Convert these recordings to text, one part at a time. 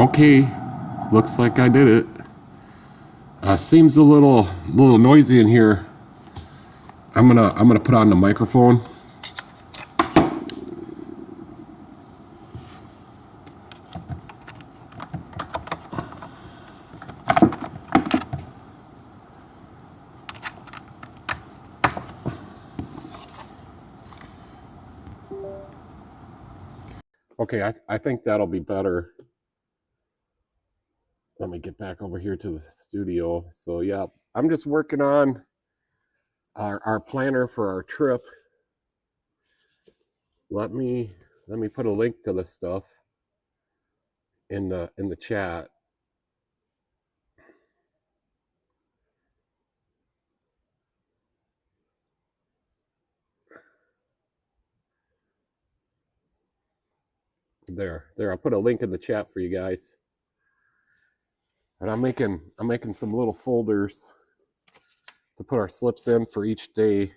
Okay, looks like I did it. Seems a little noisy in here. I'm gonna put on the microphone. Okay, I think that'll be better. Let me get back over here to the studio. So yeah, I'm just working on our planner for our trip. Let me put a link to this stuff in the chat. There, I'll put a link in the chat for you guys. And I'm making some little folders to put our slips in for each day.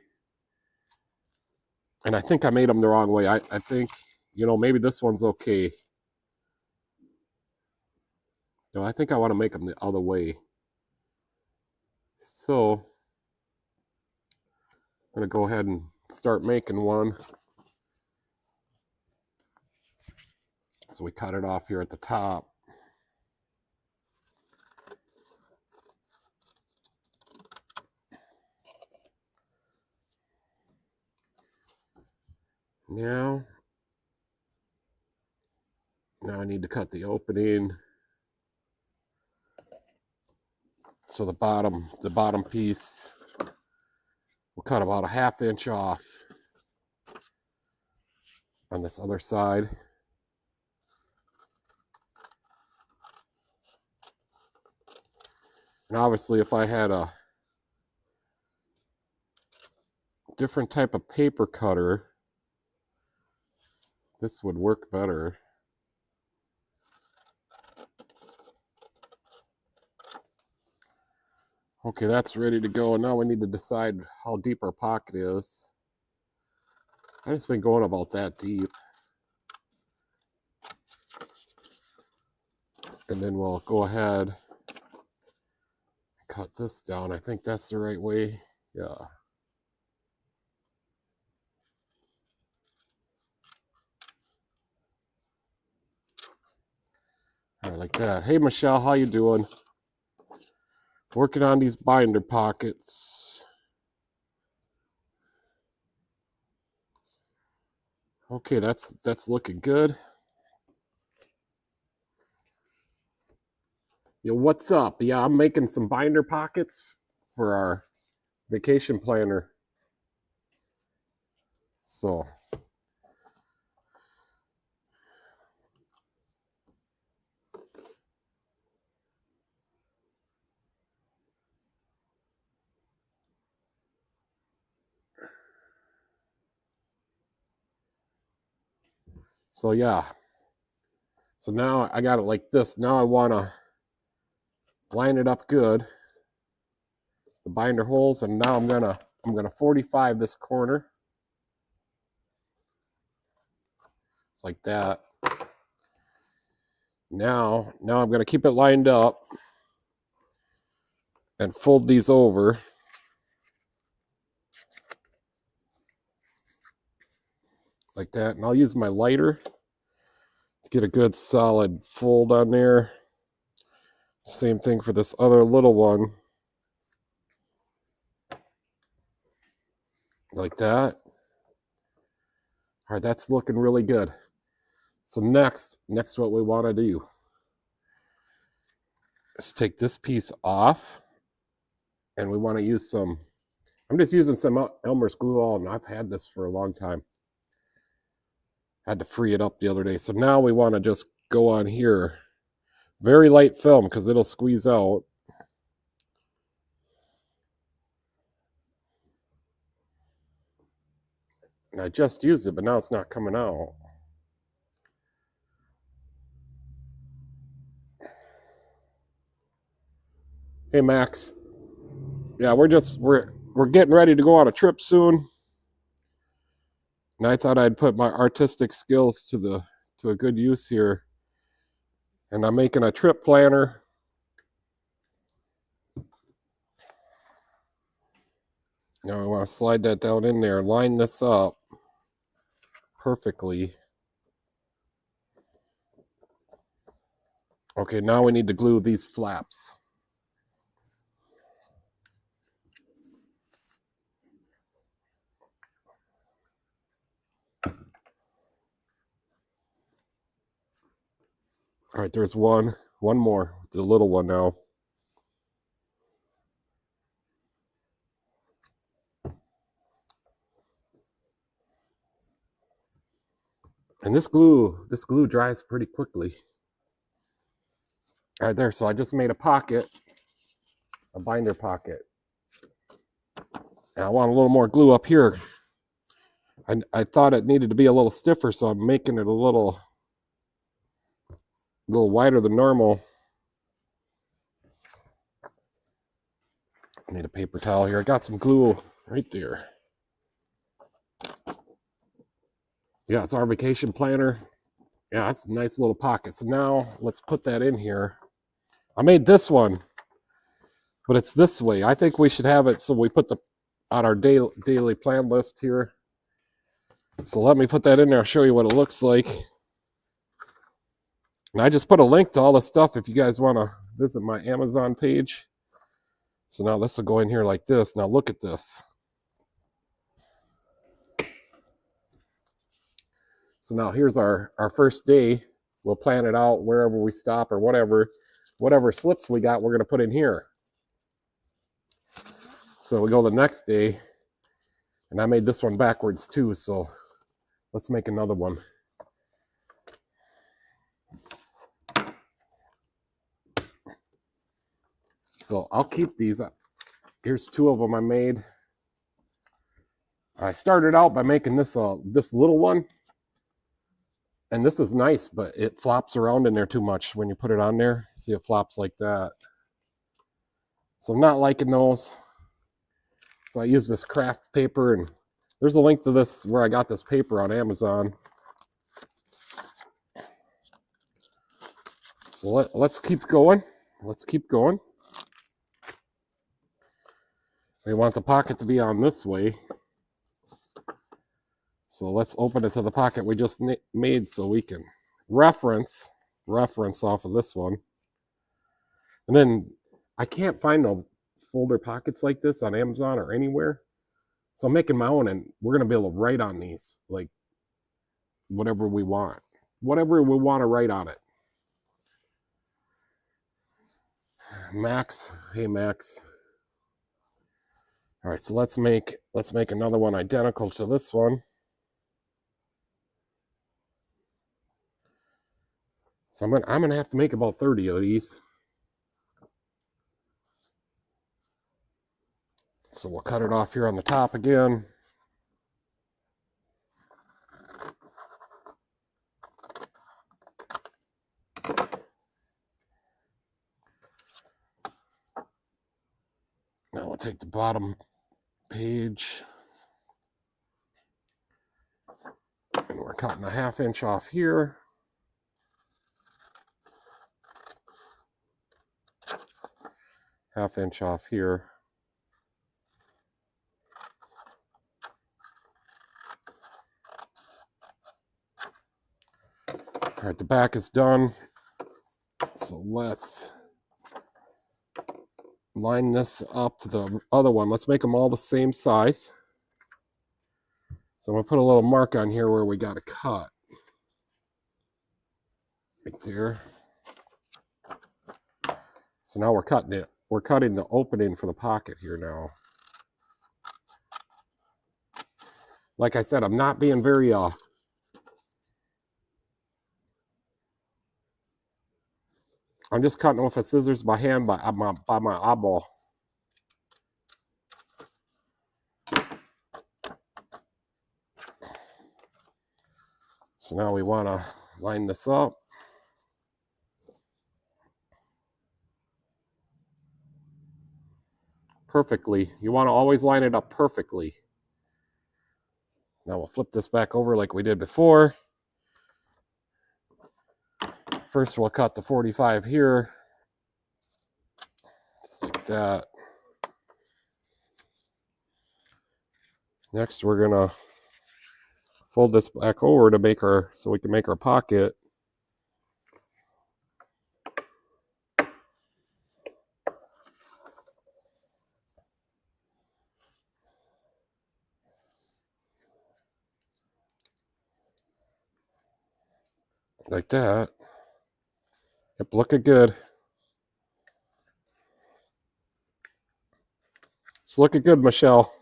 And I think I made them the wrong way. I think, maybe this one's okay. No, I think I want to make them the other way. So I'm going to go ahead and start making one. So we cut it off here at the top. Now I need to cut the opening. So the bottom piece, we'll cut about a 1/2 inch off on this other side. And obviously if I had a different type of paper cutter, this would work better. Okay, that's ready to go. And now we need to decide how deep our pocket is. I've just been going about that deep. And then we'll go ahead and cut this down. I think that's the right way. Yeah. All right, like that. Hey, Michelle, how you doing? Working on these binder pockets. Okay, that's looking good. Yo, what's up? Yeah, I'm making some binder pockets for our vacation planner. So yeah. So now I got it like this. Now I want to line it up good, the binder holes, and now I'm gonna 45 this corner. It's like that. Now I'm gonna keep it lined up and fold these over. Like that. And I'll use my lighter to get a good solid fold on there. Same thing for this other little one. Like that. All right, that's looking really good. So next what we want to do is take this piece off, and we want to use some, I'm just using some Elmer's glue all, and I've had this for a long time. Had to free it up the other day. So now we want to just go on here. Very light film because it'll squeeze out. And I just used it, but now it's not coming out. Hey, Max. Yeah, we're getting ready to go on a trip soon. And I thought I'd put my artistic skills to a good use here And I'm making a trip planner. Now I want to slide that down in there, line this up perfectly. Okay, now we need to glue these flaps. All right, there's one more, the little one now. And this glue dries pretty quickly. All right, there, so I just made a pocket, a binder pocket. And I want a little more glue up here. I thought it needed to be a little stiffer, so I'm making it a little wider than normal. I need a paper towel here. I got some glue right there. Yeah, it's our vacation planner. Yeah, that's a nice little pocket. So now let's put that in here. I made this one, but it's this way. I think we should have it so we put on our daily plan list here. So let me put that in there. I'll show you what it looks like. And I just put a link to all the stuff if you guys want to visit my Amazon page. So now this will go in here like this. Now look at this. So now here's our first day. We'll plan it out wherever we stop or whatever slips we got, we're going to put in here. So we go the next day, and I made this one backwards too, so let's make another one. So I'll keep these. Here's two of them I made. I started out by making this little one. And this is nice, but it flops around in there too much when you put it on there. See, it flops like that. So I'm not liking those. So I use this craft paper, and there's a link to this where I got this paper on Amazon. So let's keep going. Let's keep going. We want the pocket to be on this way. So let's open it to the pocket we just made so we can reference off of this one. And then I can't find no folder pockets like this on Amazon or anywhere. So I'm making my own, and we're going to be able to write on these, like whatever we want. Whatever we want to write on it. Max, hey Max. All right, so let's make another one identical to this one. So I'm gonna have to make about 30 of these. So we'll cut it off here on the top again. Now we'll take the bottom page, and we're cutting a 1/2 inch off here. Half inch off here. All right, the back is done. So let's line this up to the other one. Let's make them all the same size. So I'm gonna put a little mark on here where we got to cut. Right there. So now we're cutting it. We're cutting the opening for the pocket here now. Like I said, I'm not being very I'm just cutting with a scissors by hand by my eyeball. So now we want to line this up. Perfectly. You want to always line it up perfectly. Now we'll flip this back over like we did before. First, we'll cut the 45 here, just like that. Next, we're gonna fold this back over to make so we can make our pocket. Like that. Yep, looking good. It's looking good, Michelle.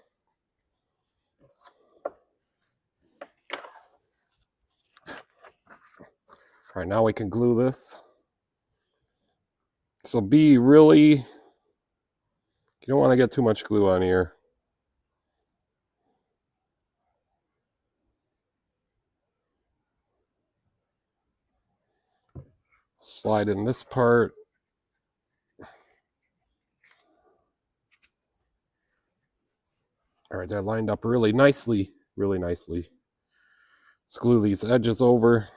All right, now we can glue this. So you don't want to get too much glue on here. Slide in this part. All right, that lined up really nicely, really nicely. Let's glue these edges over.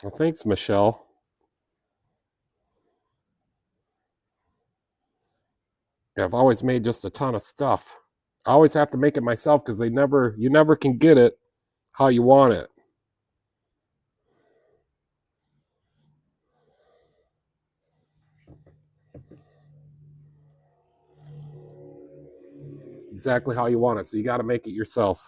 Well, thanks, Michelle. Yeah, I've always made just a ton of stuff. I always have to make it myself because you never can get it how you want it. Exactly how you want it, so you got to make it yourself.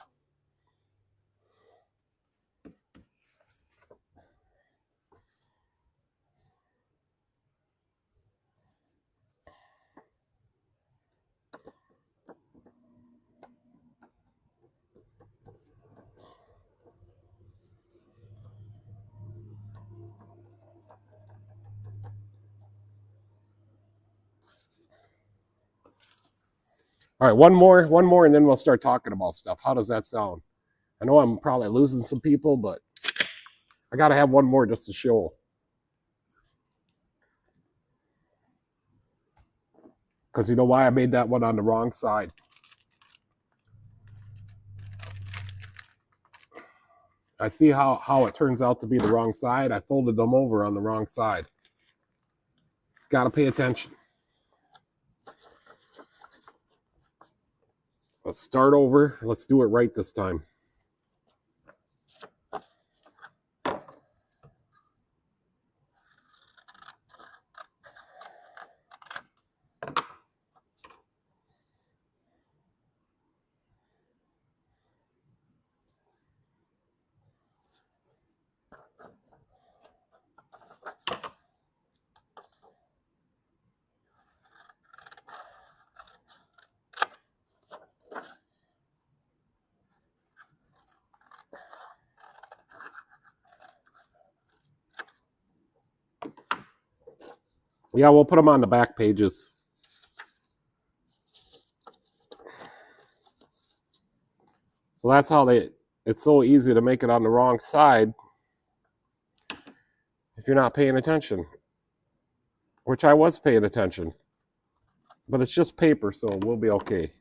All right, one more, and then we'll start talking about stuff. How does that sound? I know I'm probably losing some people, but I got to have one more just to show. Because you know why I made that one on the wrong side? I see how it turns out to be the wrong side. I folded them over on the wrong side. Got to pay attention. Let's start over. Let's do it right this time. Yeah, we'll put them on the back pages. So that's how it's so easy to make it on the wrong side if you're not paying attention. Which I was paying attention. But it's just paper, so we'll be okay.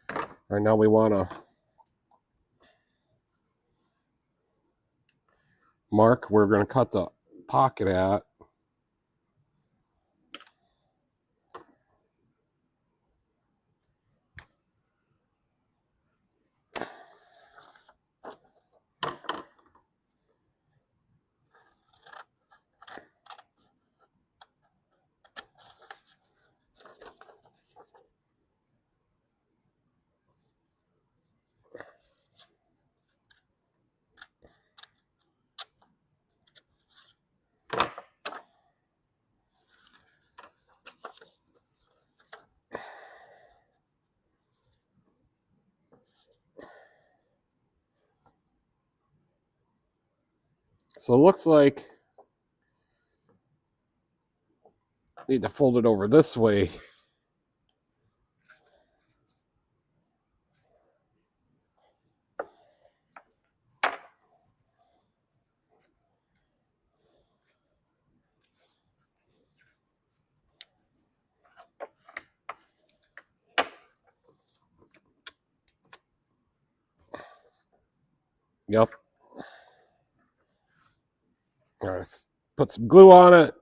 All right, now we want to mark where we're going to cut the pocket at. So it looks like I need to fold it over this way. Yep. All right, let's put some glue on it.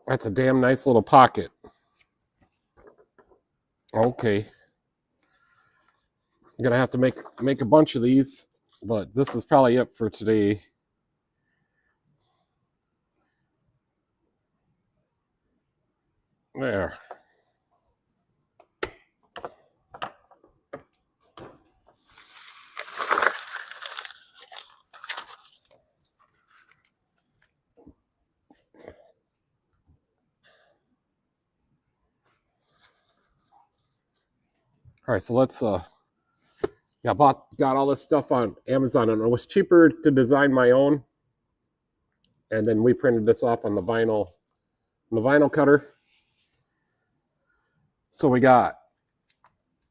That's a damn nice little pocket. Okay. I'm gonna have to make a bunch of these, but this is probably it for today. There. All right, so let's got all this stuff on Amazon, and it was cheaper to design my own. And then we printed this off on the vinyl cutter. So we got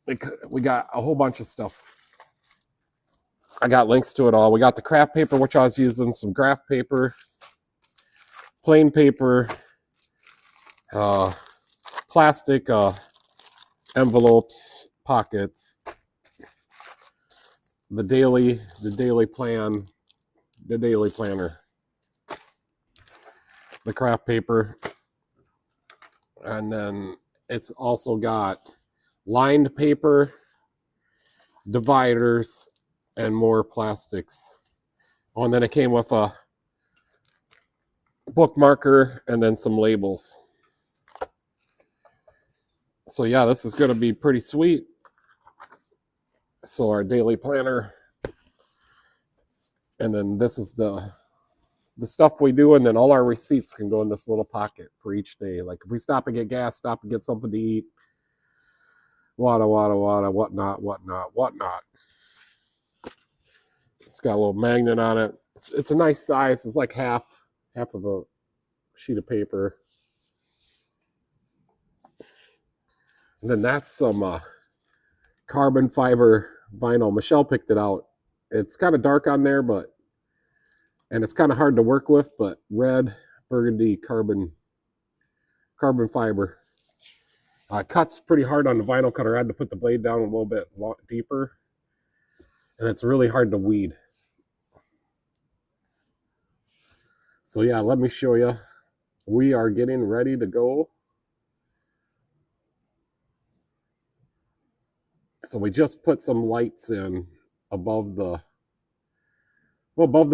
a whole bunch of stuff. I got links to it all. We got the craft paper, which I was using, some graph paper, plain paper, plastic envelopes, pockets, the daily planner, the craft paper, and then it's also got lined paper, dividers, and more plastics. Oh, and then it came with a bookmarker and then some labels. So yeah, this is going to be pretty sweet. So our daily planner, and then this is the stuff we do, and then all our receipts can go in this little pocket for each day. Like if we stop and get gas, stop and get something to eat, whatnot. It's got a little magnet on it. It's a nice size. It's like half of a sheet of paper. And then that's some carbon fiber vinyl. Michelle picked it out. It's kind of dark on there, and it's kind of hard to work with, but red burgundy carbon fiber. Cuts pretty hard on the vinyl cutter. I had to put the blade down a little bit deeper, and it's really hard to weed. So yeah, let me show you. We are getting ready to go. So we just put some lights in above the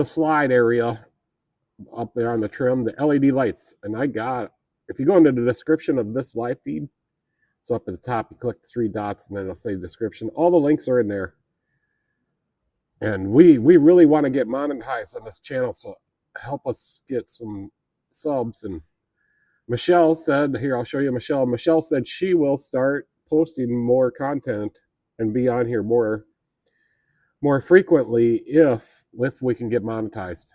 slide area up there on the trim, the LED lights. And if you go into the description of this live feed, so up at the top, you click the 3 dots and then it'll say description. All the links are in there. And we really want to get monetized on this channel, so help us get some subs. And Michelle said, here, I'll show you Michelle. Michelle said she will start posting more content and be on here more frequently if we can get monetized.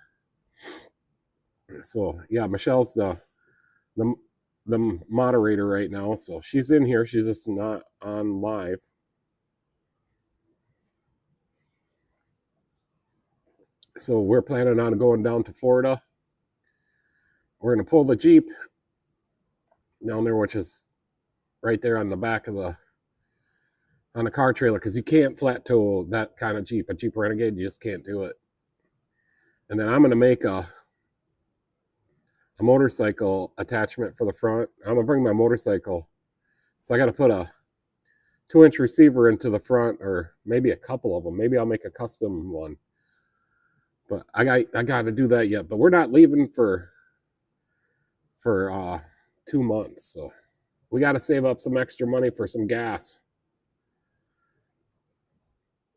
So yeah, Michelle's the moderator right now, so she's in here. She's just not on live. So we're planning on going down to Florida. We're going to pull the Jeep down there, which is right there on the back of on a car trailer, because you can't flat tow that kind of Jeep. A Jeep Renegade, you just can't do it. And then I'm going to make a motorcycle attachment for the front. I'm going to bring my motorcycle. So I got to put a 2-inch receiver into the front, or maybe a couple of them. Maybe I'll make a custom one. But I got to do that yet. But we're not leaving for for 2 months. So we got to save up some extra money for some gas.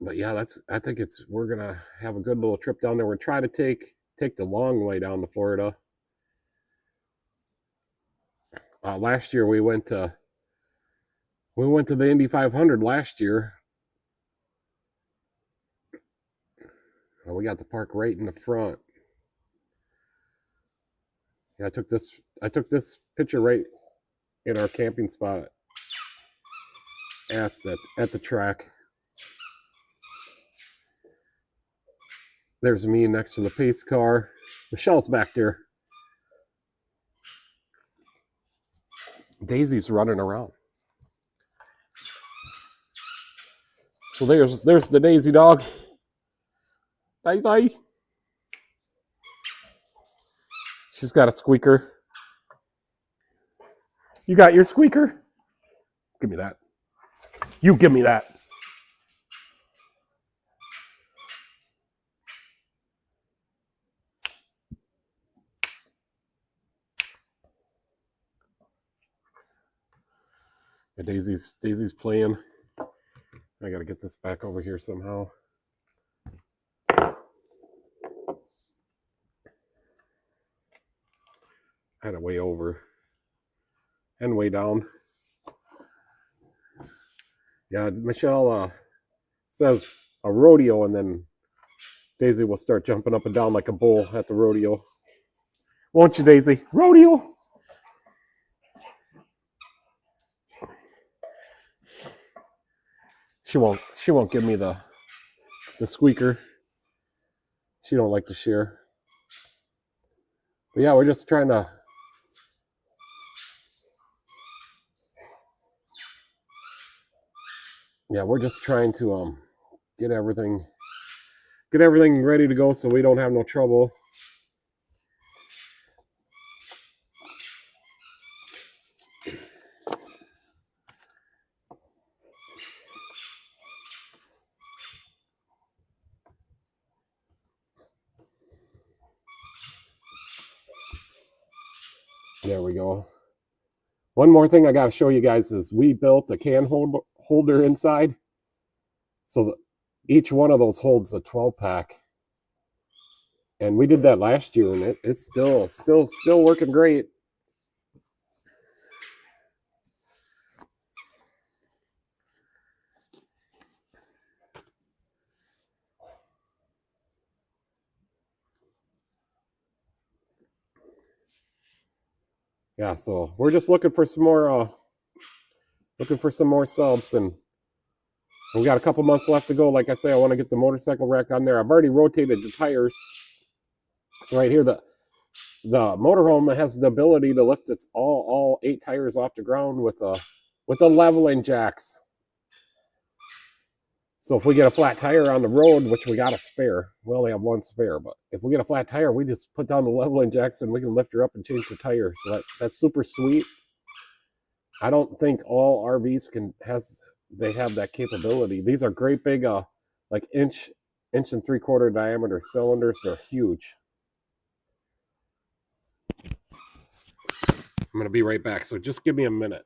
But yeah, I think we're gonna have a good little trip down there. We're trying to take the long way down to Florida. Last year we went to the Indy 500 last year. We got the park right in the front. Yeah, I took this picture right in our camping spot at the track. There's me next to the pace car. Michelle's back there. Daisy's running around. So there's the Daisy dog. Daisy. She's got a squeaker. You got your squeaker? Give me that. You give me that. Yeah, Daisy's playing. I gotta get this back over here somehow. Had it way over and way down. Yeah, Michelle says a rodeo, and then Daisy will start jumping up and down like a bull at the rodeo. Won't you, Daisy? Rodeo! She won't give me the squeaker. She don't like to share. But yeah, we're just trying to get everything ready to go so we don't have no trouble. There we go. One more thing I got to show you guys is we built a can holder inside. So that each one of those holds a 12-pack. And we did that last year, and it's still working great. Yeah, so we're just looking for some more subs, and we got a couple months left to go. Like I say, I want to get the motorcycle rack on there. I've already rotated the tires. So right here, the motorhome has the ability to lift its all 8 tires off the ground with the leveling jacks. So if we get a flat tire on the road, which we got a spare, we only have one spare, but if we get a flat tire, we just put down the leveling jacks and we can lift her up and change the tire. So that's super sweet. I don't think all RVs have that capability. These are great big, like inch and 3/4 diameter cylinders. They're huge. I'm gonna be right back, so just give me a minute.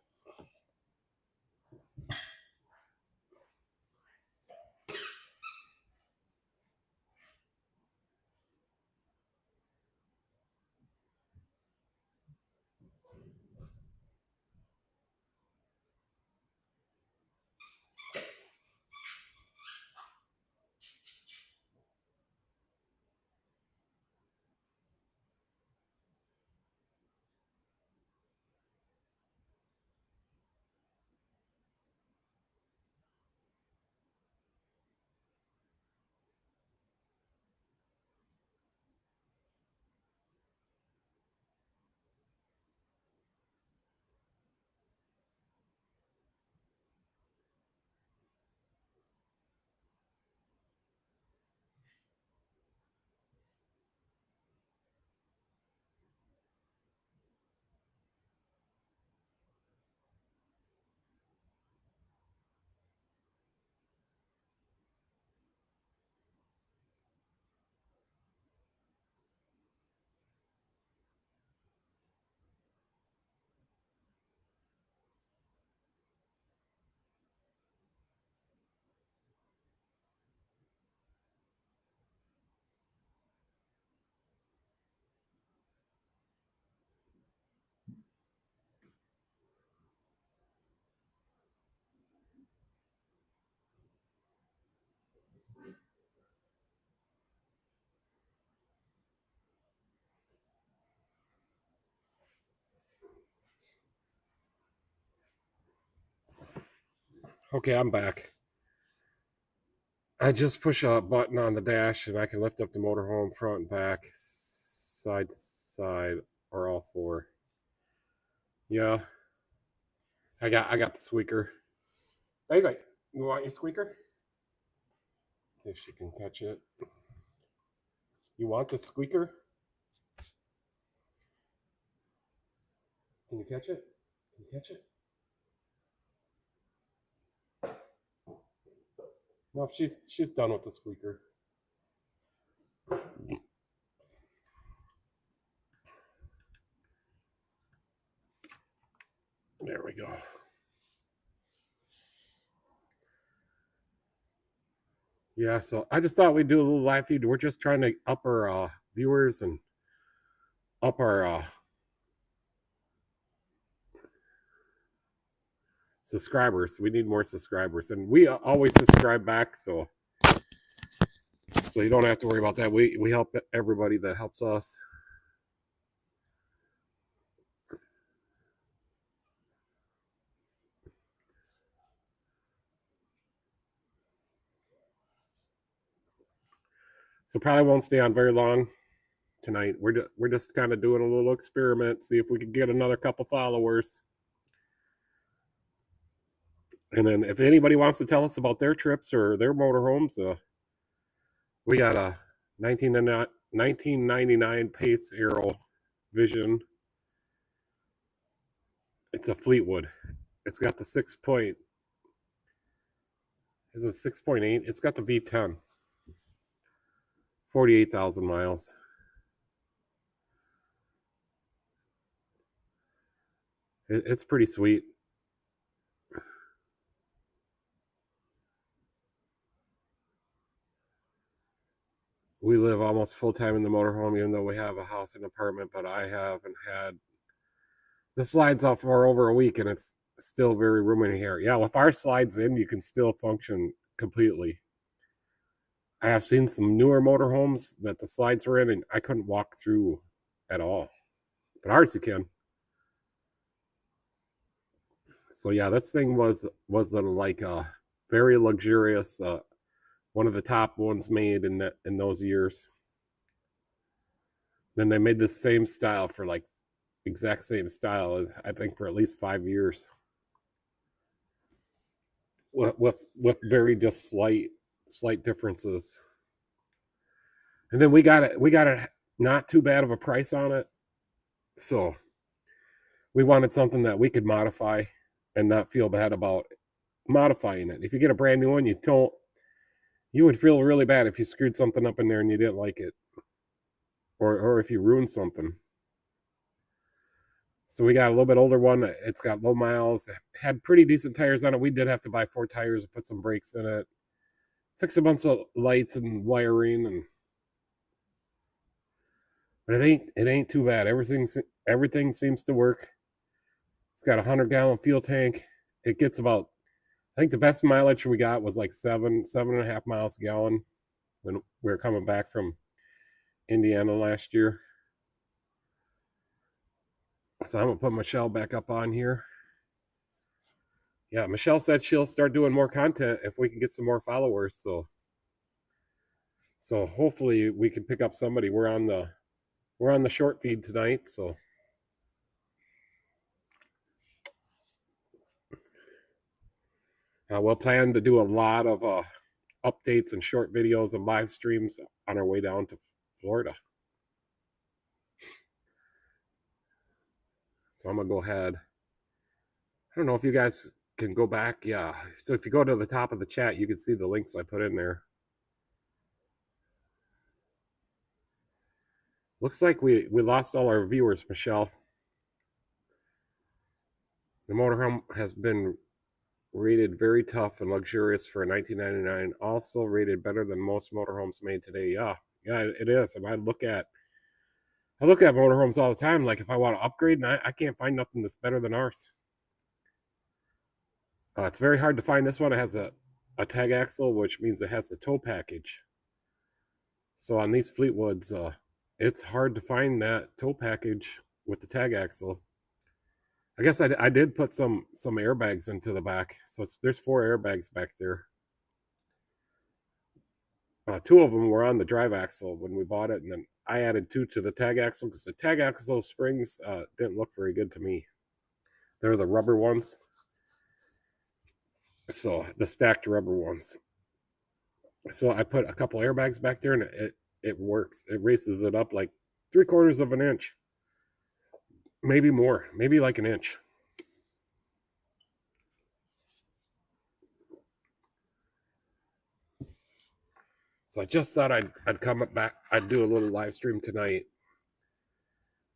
Okay, I'm back. I just push a button on the dash and I can lift up the motorhome front and back, side to side, or all four. Yeah, I got the squeaker. Daisy, you want your squeaker? See if she can catch it. You want the squeaker? Can you catch it? Can you catch it? No, she's done with the squeaker. There we go. Yeah, so I just thought we'd do a little live feed. We're just trying to up our viewers and up our subscribers. We need more subscribers, and we always subscribe back, so you don't have to worry about that. We help everybody that helps us. So probably won't stay on very long tonight. We're just kind of doing a little experiment, see if we can get another couple followers. And then if anybody wants to tell us about their trips or their motorhomes, we got a 1999 Pace Aero Vision. It's a Fleetwood. It's got the 6.8. It's got the V10. 48,000 miles. It's pretty sweet. We live almost full time in the motorhome, even though we have a house and apartment, but I haven't had the slides out for over a week, and it's still very roomy here. Yeah, with our slides in, you can still function completely. I have seen some newer motorhomes that the slides were in, and I couldn't walk through at all. But ours you can. So yeah, this thing was like a very luxurious, one of the top ones made in those years. Then they made the same style for like exact same style, I think, for at least 5 years. With very just slight differences. And then we got it not too bad of a price on it. So we wanted something that we could modify and not feel bad about modifying it. If you get a brand new one, you would feel really bad if you screwed something up in there and you didn't like it. Or if you ruined something. So we got a little bit older one. It's got low miles. It had pretty decent tires on it. We did have to buy 4 tires and put some brakes in it. Fix a bunch of lights and wiring, but it ain't too bad. Everything seems to work. It's got a 100-gallon fuel tank. It gets about, I think the best mileage we got was like 7.5 miles a gallon when we were coming back from Indiana last year. So I'm gonna put Michelle back up on here. Yeah, Michelle said she'll start doing more content if we can get some more followers. So hopefully we can pick up somebody. We're on the short feed tonight, so we'll plan to do a lot of updates and short videos and live streams on our way down to Florida. So I'm gonna go ahead. I don't know if you guys can go back. Yeah, so if you go to the top of the chat, you can see the links I put in there. Looks like we lost all our viewers, Michelle. The motorhome has been rated very tough and luxurious for 1999. Also rated better than most motorhomes made today. Yeah, it is. And I look at motorhomes all the time. Like if I want to upgrade, and I can't find nothing that's better than ours. It's very hard to find this one. It has a tag axle, which means it has the tow package. So on these Fleetwoods, it's hard to find that tow package with the tag axle. I guess I did put some airbags into the back. So there's 4 airbags back there. 2 of them were on the drive axle when we bought it, and then I added 2 to the tag axle because the tag axle springs didn't look very good to me. They're the rubber ones. So the stacked rubber ones. So I put a couple airbags back there, and it works. It raises it up like 3/4 of an inch. Maybe more. Maybe like an inch. So I just thought I'd come back. I'd do a little live stream tonight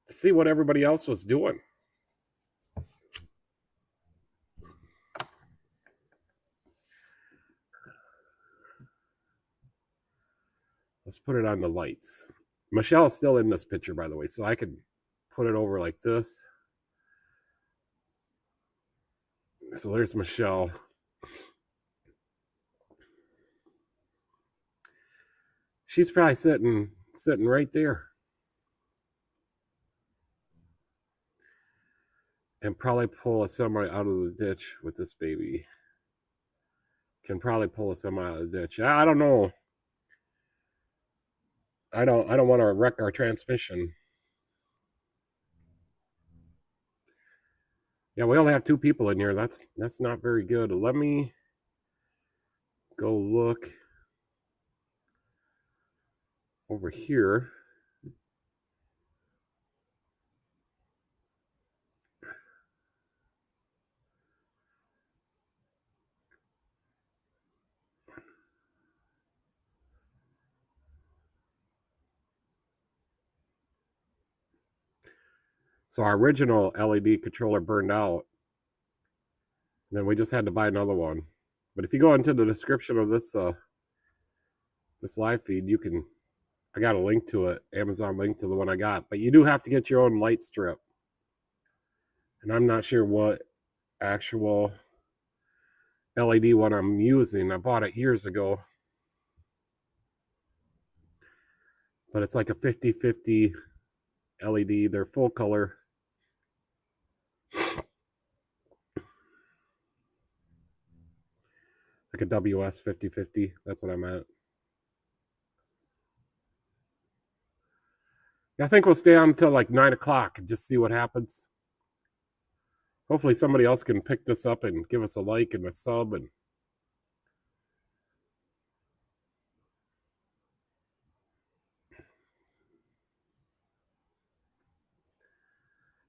to see what everybody else was doing. Let's put it on the lights. Michelle is still in this picture, by the way, so I could put it over like this. So there's Michelle. She's probably sitting right there. And probably pull a semi out of the ditch with this baby. Can probably pull a semi out of the ditch. I don't know. I don't want to wreck our transmission. Yeah, we only have 2 people in here. That's not very good. Let me go look over here. So our original LED controller burned out. And then we just had to buy another one. But if you go into the description of this this live feed, you can, I got a link to it, Amazon link to the one I got. But you do have to get your own light strip. And I'm not sure what actual LED one I'm using. I bought it years ago. But it's like a 50/50 LED. They're full color. Like a WS 50/50. That's what I'm at. I think we'll stay on until like 9 o'clock and just see what happens. Hopefully somebody else can pick this up and give us a like and a sub. And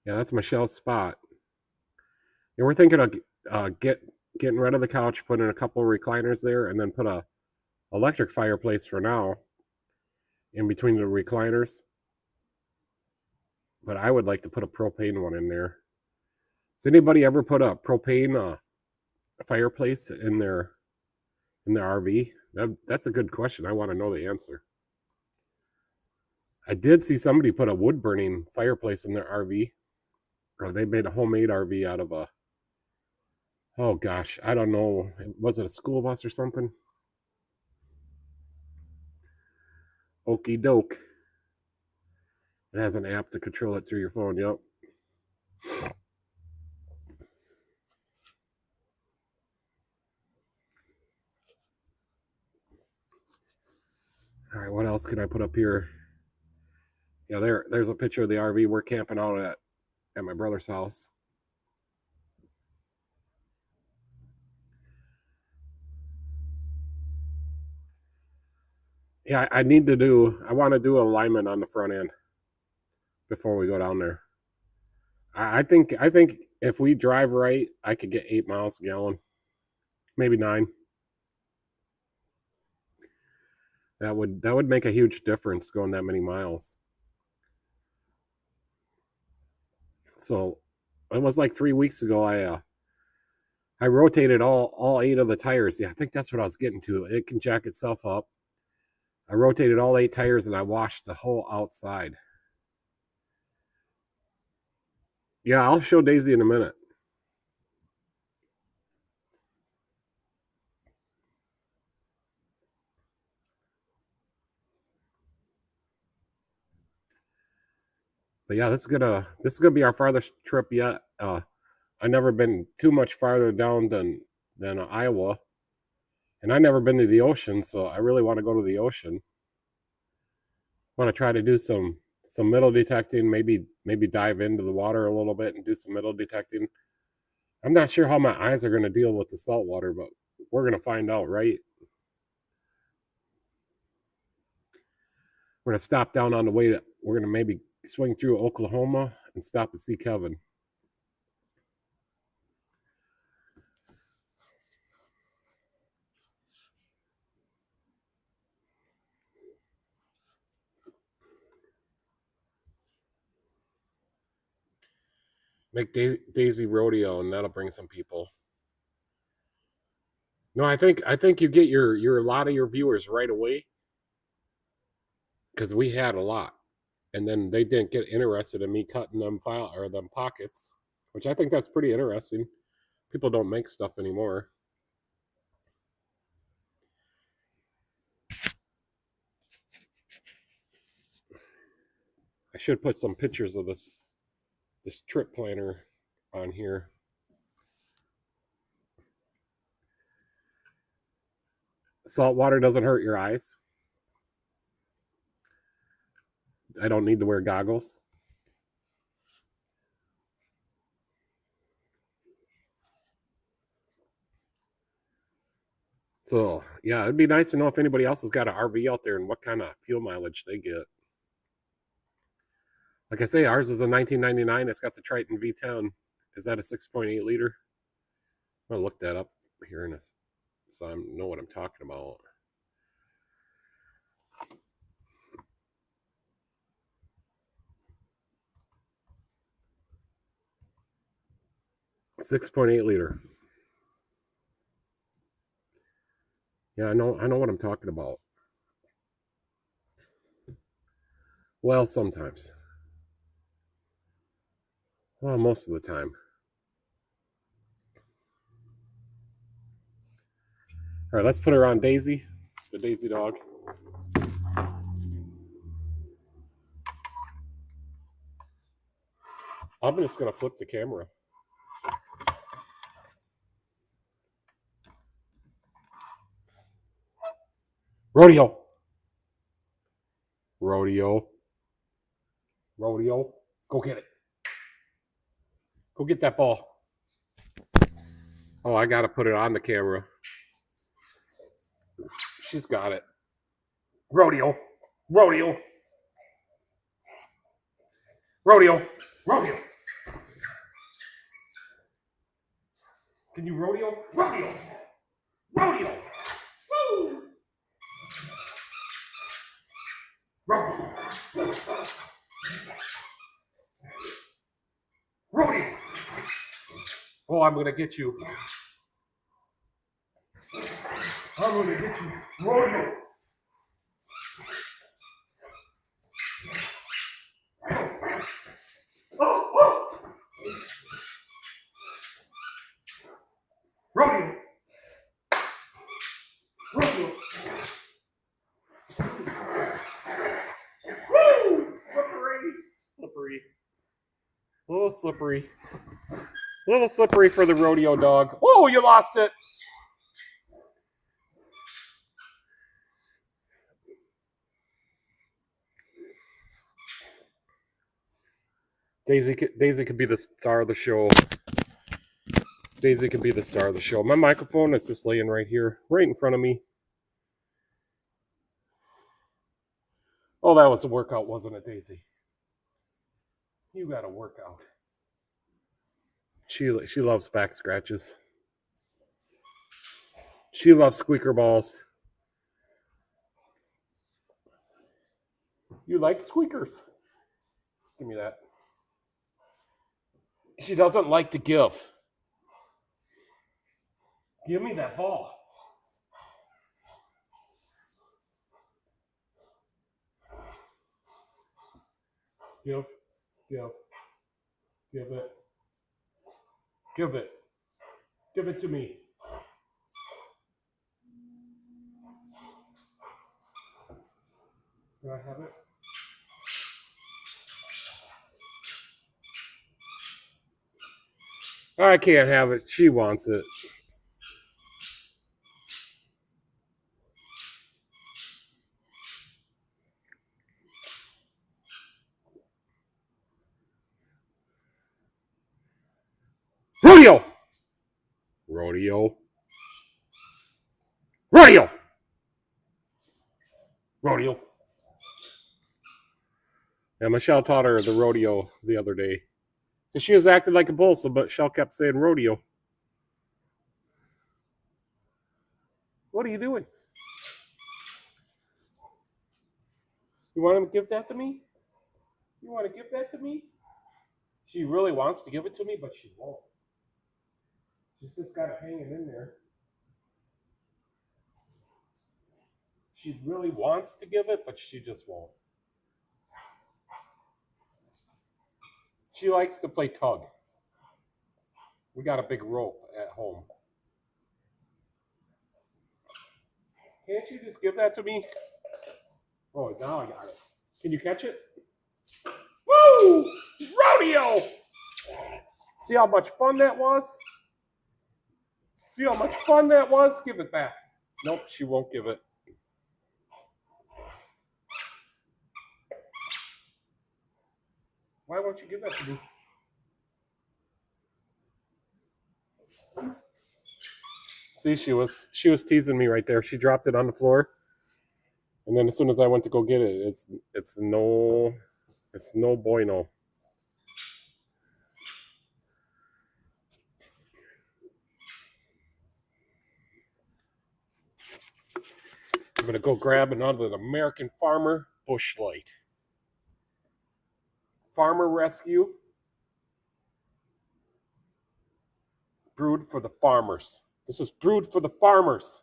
yeah, that's Michelle's spot. And we're thinking of getting rid of the couch, putting a couple of recliners there, and then put a electric fireplace for now in between the recliners. But I would like to put a propane one in there. Has anybody ever put a propane fireplace in their RV? That's a good question. I want to know the answer. I did see somebody put a wood burning fireplace in their RV, or they made a homemade RV out of a, oh gosh, I don't know. Was it a school bus or something? Okie doke. It has an app to control it through your phone. Yep. All right, what else can I put up here? Yeah, there's a picture of the RV we're camping out at my brother's house. Yeah, I want to do alignment on the front end before we go down there. I think if we drive right, I could get 8 miles a gallon, maybe 9. That would make a huge difference going that many miles. So it was like 3 weeks ago. I rotated all 8 of the tires. Yeah, I think that's what I was getting to. It can jack itself up. I rotated all 8 tires and I washed the whole outside. Yeah, I'll show Daisy in a minute. But yeah, this is gonna be our farthest trip yet. I never been too much farther down than Iowa, and I never been to the ocean, so I really want to go to the ocean. Want to try to do some metal detecting, maybe dive into the water a little bit and do some metal detecting. I'm not sure how my eyes are going to deal with the salt water, but we're going to find out, right? We're going to stop down on the way to, we're going to maybe swing through Oklahoma and stop and see Kevin. Make Daisy Rodeo, and that'll bring some people. No, I think you get your a lot of your viewers right away, because we had a lot, and then they didn't get interested in me cutting them file or them pockets, which I think that's pretty interesting. People don't make stuff anymore. I should put some pictures of this trip planner on here. Salt water doesn't hurt your eyes. I don't need to wear goggles. So, yeah, it'd be nice to know if anybody else has got an RV out there and what kind of fuel mileage they get. Like I say, ours is a 1999. It's got the Triton V10. Is that a 6.8 liter? I'm going to look that up here in this, so I know what I'm talking about. $6.8 liter. Yeah, I know what I'm talking about. Well, sometimes. Well, most of the time. All right, let's put her on Daisy, the Daisy dog. I'm just going to flip the camera. Rodeo. Rodeo. Rodeo. Go get it. Go get that ball. Oh, I got to put it on the camera. She's got it. Rodeo. Rodeo. Rodeo. Rodeo. Can you rodeo? Rodeo. Rodeo. Woo. Rodeo. Rodeo. Oh, I'm going to get you. I'm going to get you. Rodeo. Rodeo. Rodeo. Woo! Slippery. Slippery. A little slippery. A little slippery for the rodeo dog. Oh, you lost it. Daisy could be the star of the show. Daisy could be the star of the show. My microphone is just laying right here, right in front of me. Oh, that was a workout, wasn't it, Daisy? You got a workout. She loves back scratches. She loves squeaker balls. You like squeakers? Give me that. She doesn't like to give. Give me that ball. Give it. Give it. Give it to me. Do I have it? I can't have it. She wants it. Rodeo! Rodeo. Rodeo! Rodeo. Yeah, Michelle taught her the rodeo the other day. And she was acting like a bull, so Michelle kept saying rodeo. What are you doing? You want to give that to me? You want to give that to me? She really wants to give it to me, but she won't. She's just got it hanging in there. She really wants to give it, but she just won't. She likes to play tug. We got a big rope at home. Can't you just give that to me? Oh, now I got it. Can you catch it? Woo! Rodeo! See how much fun that was? See how much fun that was? Give it back. Nope, she won't give it. Why won't you give that to me? See, she was teasing me right there. She dropped it on the floor, and then as soon as I went to go get it, it's no bueno. I'm gonna go grab another American Farmer Bush Light. Farmer Rescue, brewed for the farmers. This is brewed for the farmers.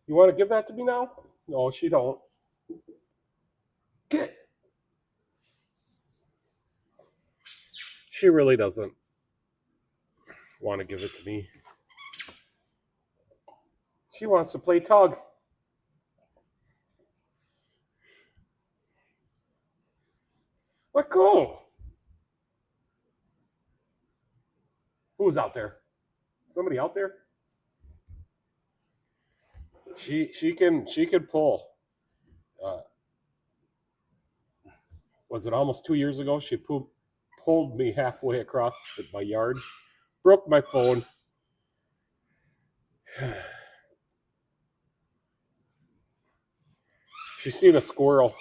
You want to give that to me now? No, she don't. Get. She really doesn't want to give it to me. She wants to play tug. What cool. Who's out there? Somebody out there? She can pull. Was it almost 2 years ago? She pulled me halfway across my yard, broke my phone. She's seen a squirrel.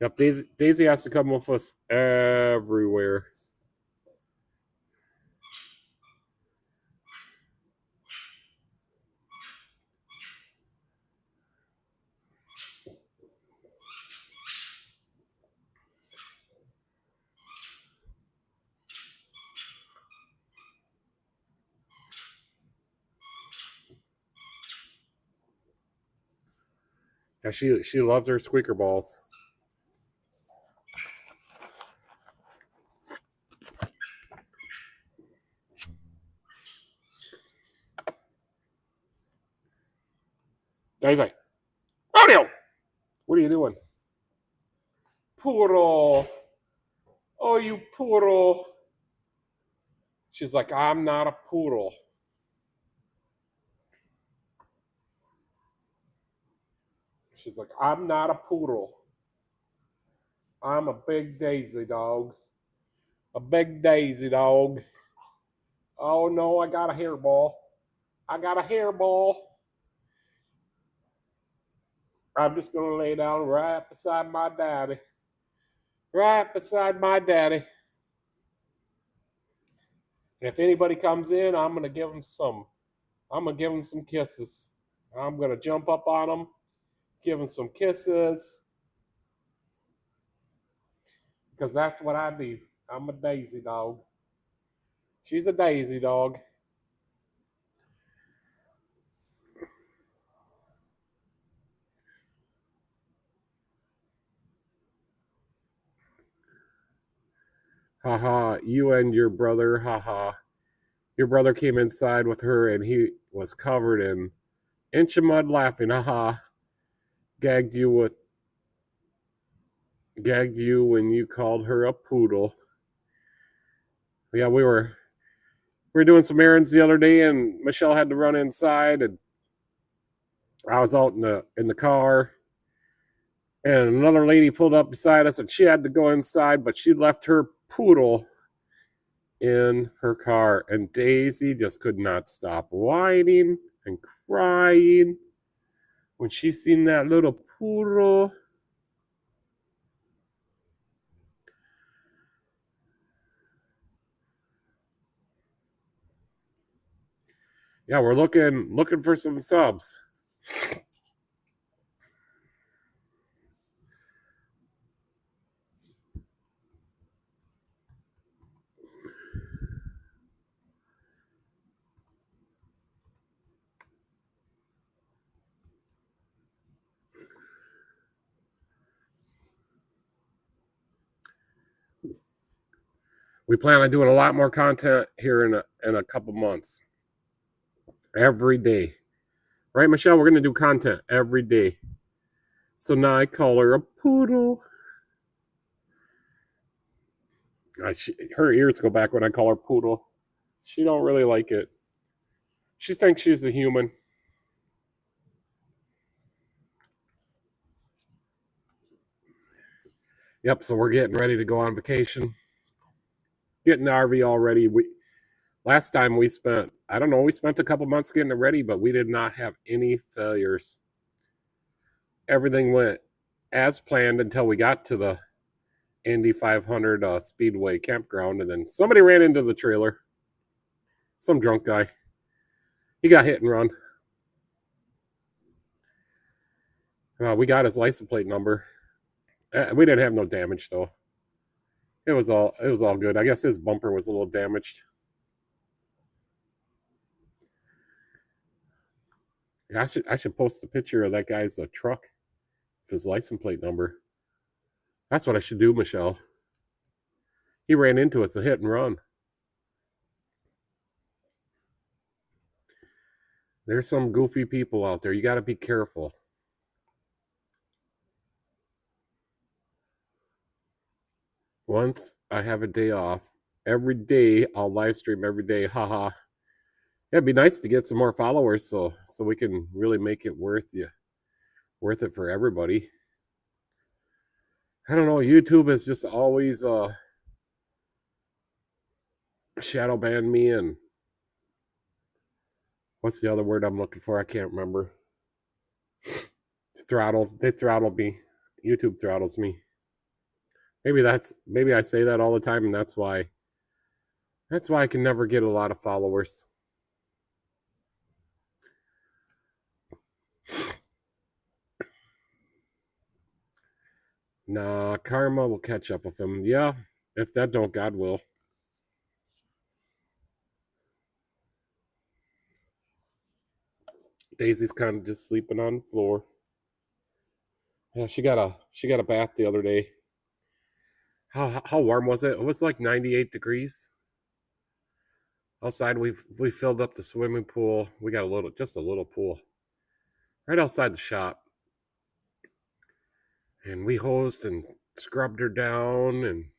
Yep, Daisy has to come with us everywhere. Yeah, she loves her squeaker balls. Daisy, rodeo! What are you doing? Poodle. Oh, you poodle. She's like, I'm not a poodle. She's like, I'm not a poodle. I'm a big Daisy dog. A big Daisy dog. Oh no, I got a hairball. I got a hairball. I'm just going to lay down right beside my daddy. Right beside my daddy. And if anybody comes in, I'm going to give them some I'm going to give him some kisses. I'm going to jump up on him, give him some kisses, because that's what I do. I'm a Daisy dog. She's a Daisy dog. Haha, you and your brother, haha. Your brother came inside with her and he was covered in inch of mud laughing, haha. Gagged you when you called her a poodle. Yeah, we were doing some errands the other day and Michelle had to run inside and I was out in the car and another lady pulled up beside us and she had to go inside, but she left her poodle in her car and Daisy just could not stop whining and crying when she seen that little poodle. Yeah, we're looking for some subs. We plan on doing a lot more content here in a couple months. Every day. Right, Michelle? We're going to do content every day. So now I call her a poodle. Her ears go back when I call her poodle. She don't really like it. She thinks she's a human. Yep, so we're getting ready to go on vacation. Getting the RV all ready. Last time we spent a couple months getting it ready, but we did not have any failures. Everything went as planned until we got to the Indy 500 Speedway campground, and then somebody ran into the trailer. Some drunk guy. He got hit and run. We got his license plate number. We didn't have no damage though. It was all good. I guess his bumper was a little damaged. Yeah, I should post a picture of that guy's truck with his license plate number. That's what I should do, Michelle. He ran into us, a hit and run. There's some goofy people out there. You got to be careful. Once I have a day off, every day I'll live stream every day. Haha. Yeah, it'd be nice to get some more followers so we can really make it worth it for everybody. I don't know. YouTube has just always shadow banned me, and what's the other word I'm looking for? I can't remember. They throttled me. YouTube throttles me. Maybe I say that all the time, and that's why I can never get a lot of followers. Nah, karma will catch up with him. Yeah, if that don't, God will. Daisy's kind of just sleeping on the floor. Yeah, she got a bath the other day. How warm was it? It was like 98 degrees. Outside, we filled up the swimming pool. We got just a little pool right outside the shop, and we hosed and scrubbed her down, and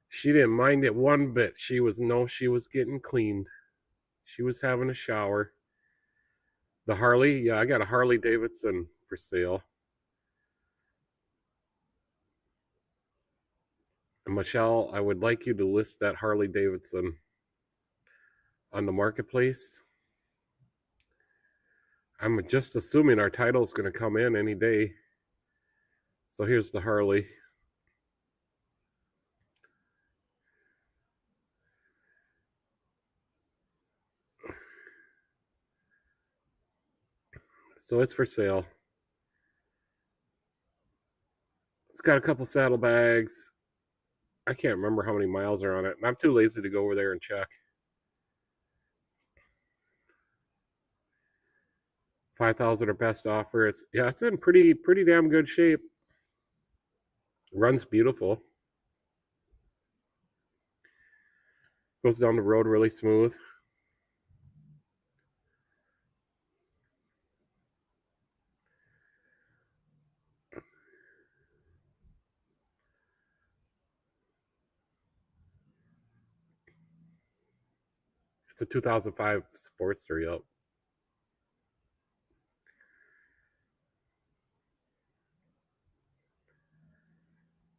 she didn't mind it one bit. She was getting cleaned. She was having a shower. The Harley, yeah, I got a Harley Davidson for sale. And Michelle, I would like you to list that Harley Davidson on the marketplace. I'm just assuming our title is going to come in any day. So here's the Harley. So it's for sale. It's got a couple saddlebags. I can't remember how many miles are on it. And I'm too lazy to go over there and check. 5,000 or best offer. It's in pretty damn good shape. Runs beautiful. Goes down the road really smooth. It's a 2005 Sportster, yep.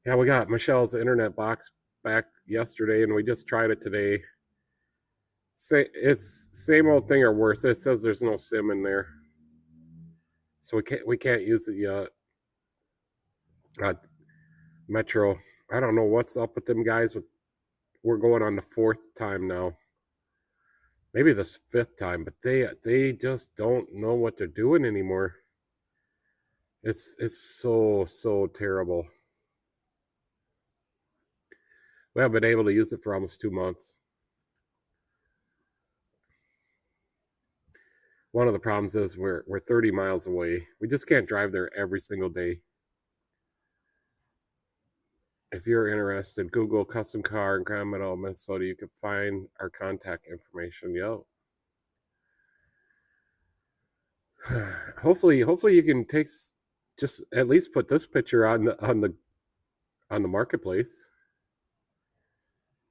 Yeah, we got Michelle's internet box back yesterday, and we just tried it today. It's same old thing or worse. It says there's no SIM in there, so we can't use it yet. Metro, I don't know what's up with them guys. We're going on the 4th time now, maybe this 5th time, but they just don't know what they're doing anymore. It's so terrible. We haven't been able to use it for almost 2 months. One of the problems is we're 30 miles away. We just can't drive there every single day. If you're interested, Google custom car in Grand Meadow, Minnesota. You can find our contact information. Yo. Hopefully you can just at least put this picture on the marketplace,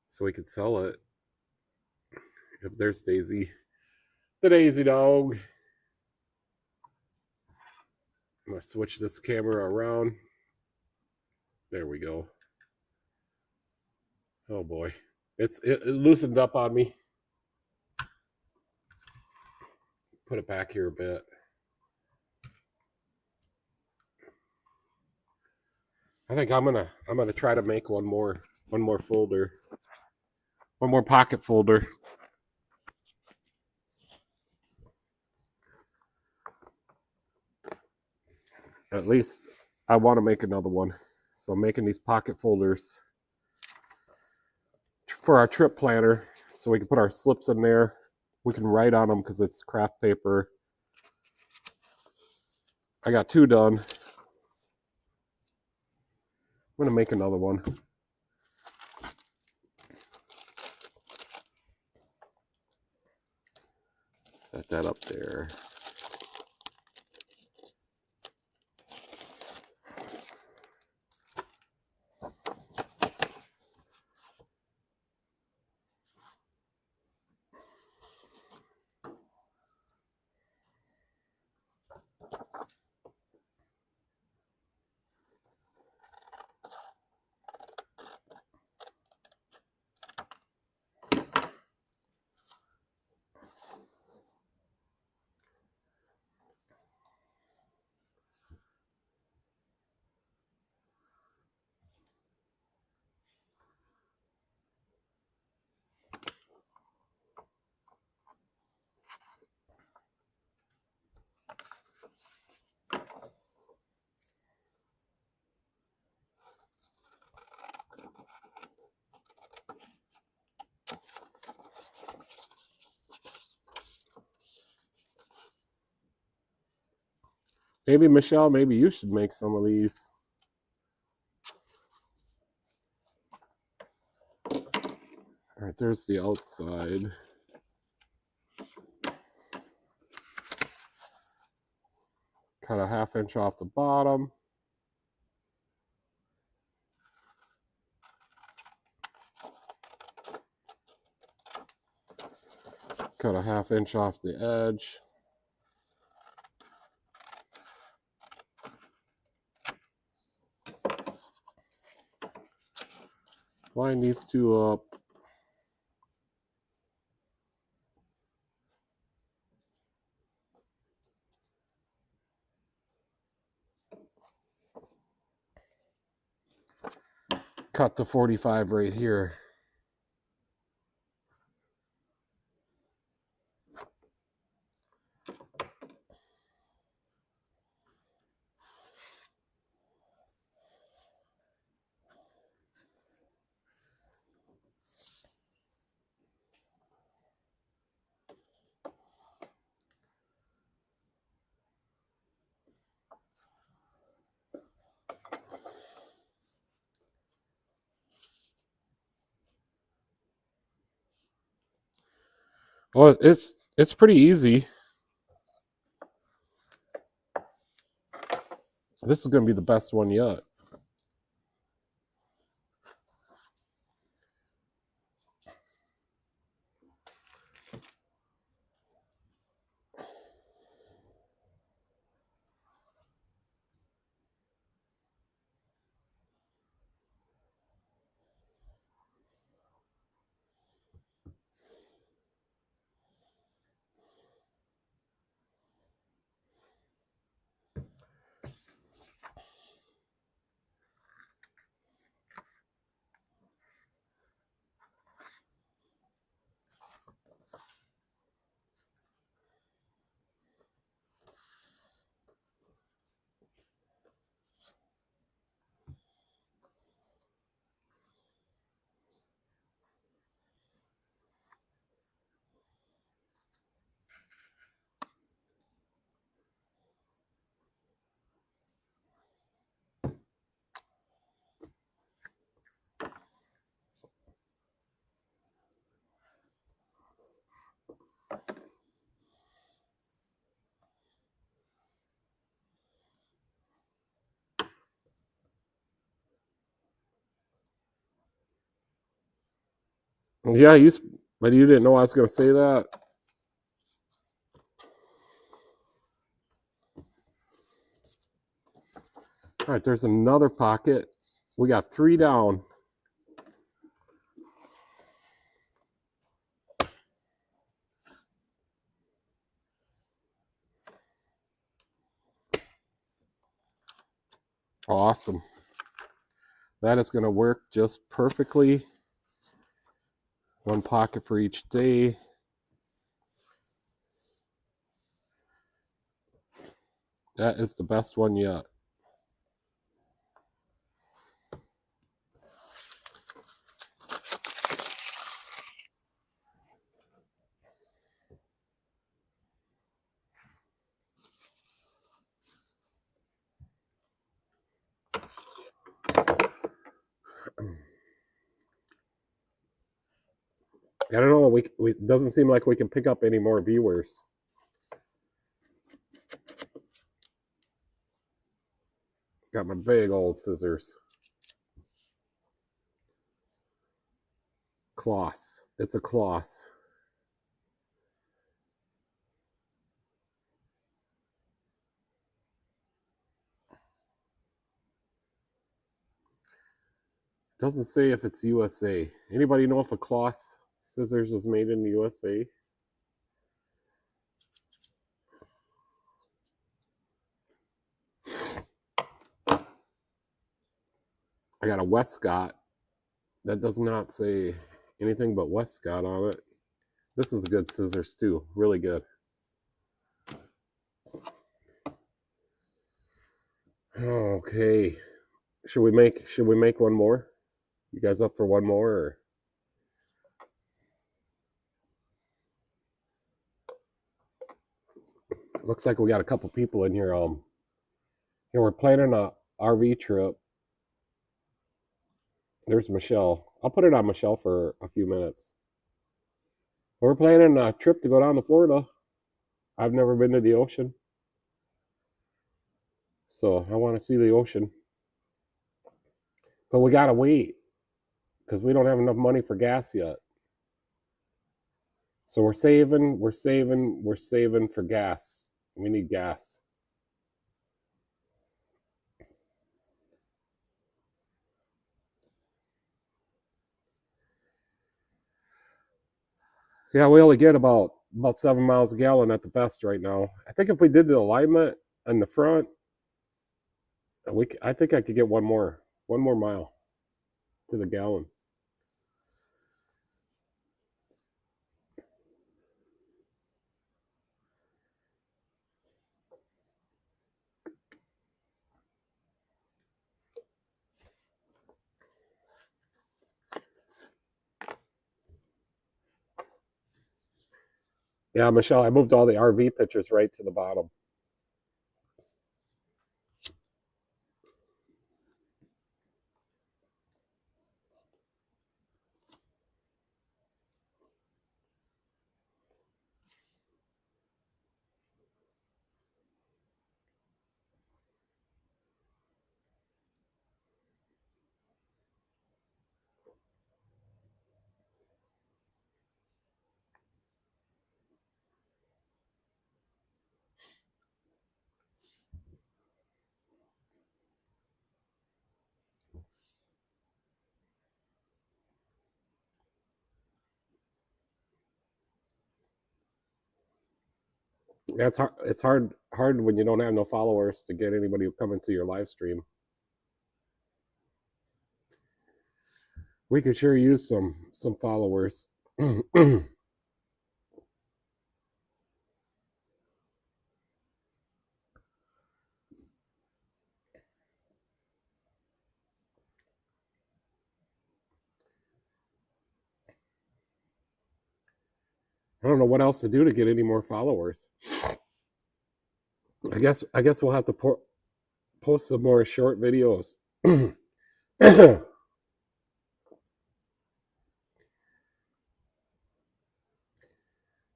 so we could sell it. Yep, there's Daisy, the Daisy dog. I'm gonna switch this camera around. There we go. Oh boy, it loosened up on me. Put it back here a bit. I think I'm gonna try to make one more folder, one more pocket folder. At least I want to make another one, so I'm making these pocket folders for our trip planner, so we can put our slips in there. We can write on them because it's craft paper. I got 2 done. I'm gonna make another one. Set that up there. Maybe Michelle, maybe you should make some of these. All right, there's the outside. Cut a 1/2 inch off the bottom. Cut a 1/2 inch off the edge. Line these 2 up. Cut the 45 right here. Oh, it's pretty easy. This is going to be the best one yet. Yeah, but you didn't know I was going to say that. All right, there's another pocket. We got 3 down. Awesome. That is going to work just perfectly. 1 pocket for each day. That is the best one yet. I don't know. It doesn't seem like we can pick up any more viewers. Got my big old scissors. Cloth. It's a cloth. Doesn't say if it's USA. Anybody know if a cloth scissors is made in the USA? I got a Westcott. That does not say anything but Westcott on it. This is good scissors too. Really good. Okay. Should we make one more? You guys up for one more? Or? Looks like we got a couple people in here. Here we're planning a RV trip. There's Michelle. I'll put it on Michelle for a few minutes. We're planning a trip to go down to Florida. I've never been to the ocean, so I want to see the ocean. But we gotta wait because we don't have enough money for gas yet. So we're saving for gas. We need gas. Yeah, we only get about 7 miles a gallon at the best right now. I think if we did the alignment on the front, I think I could get one more mile to the gallon. Yeah, Michelle, I moved all the RV pictures right to the bottom. Yeah, it's hard when you don't have no followers to get anybody to come into your live stream. We could sure use some followers. I don't know what else to do to get any more followers. I guess we'll have to post some more short videos.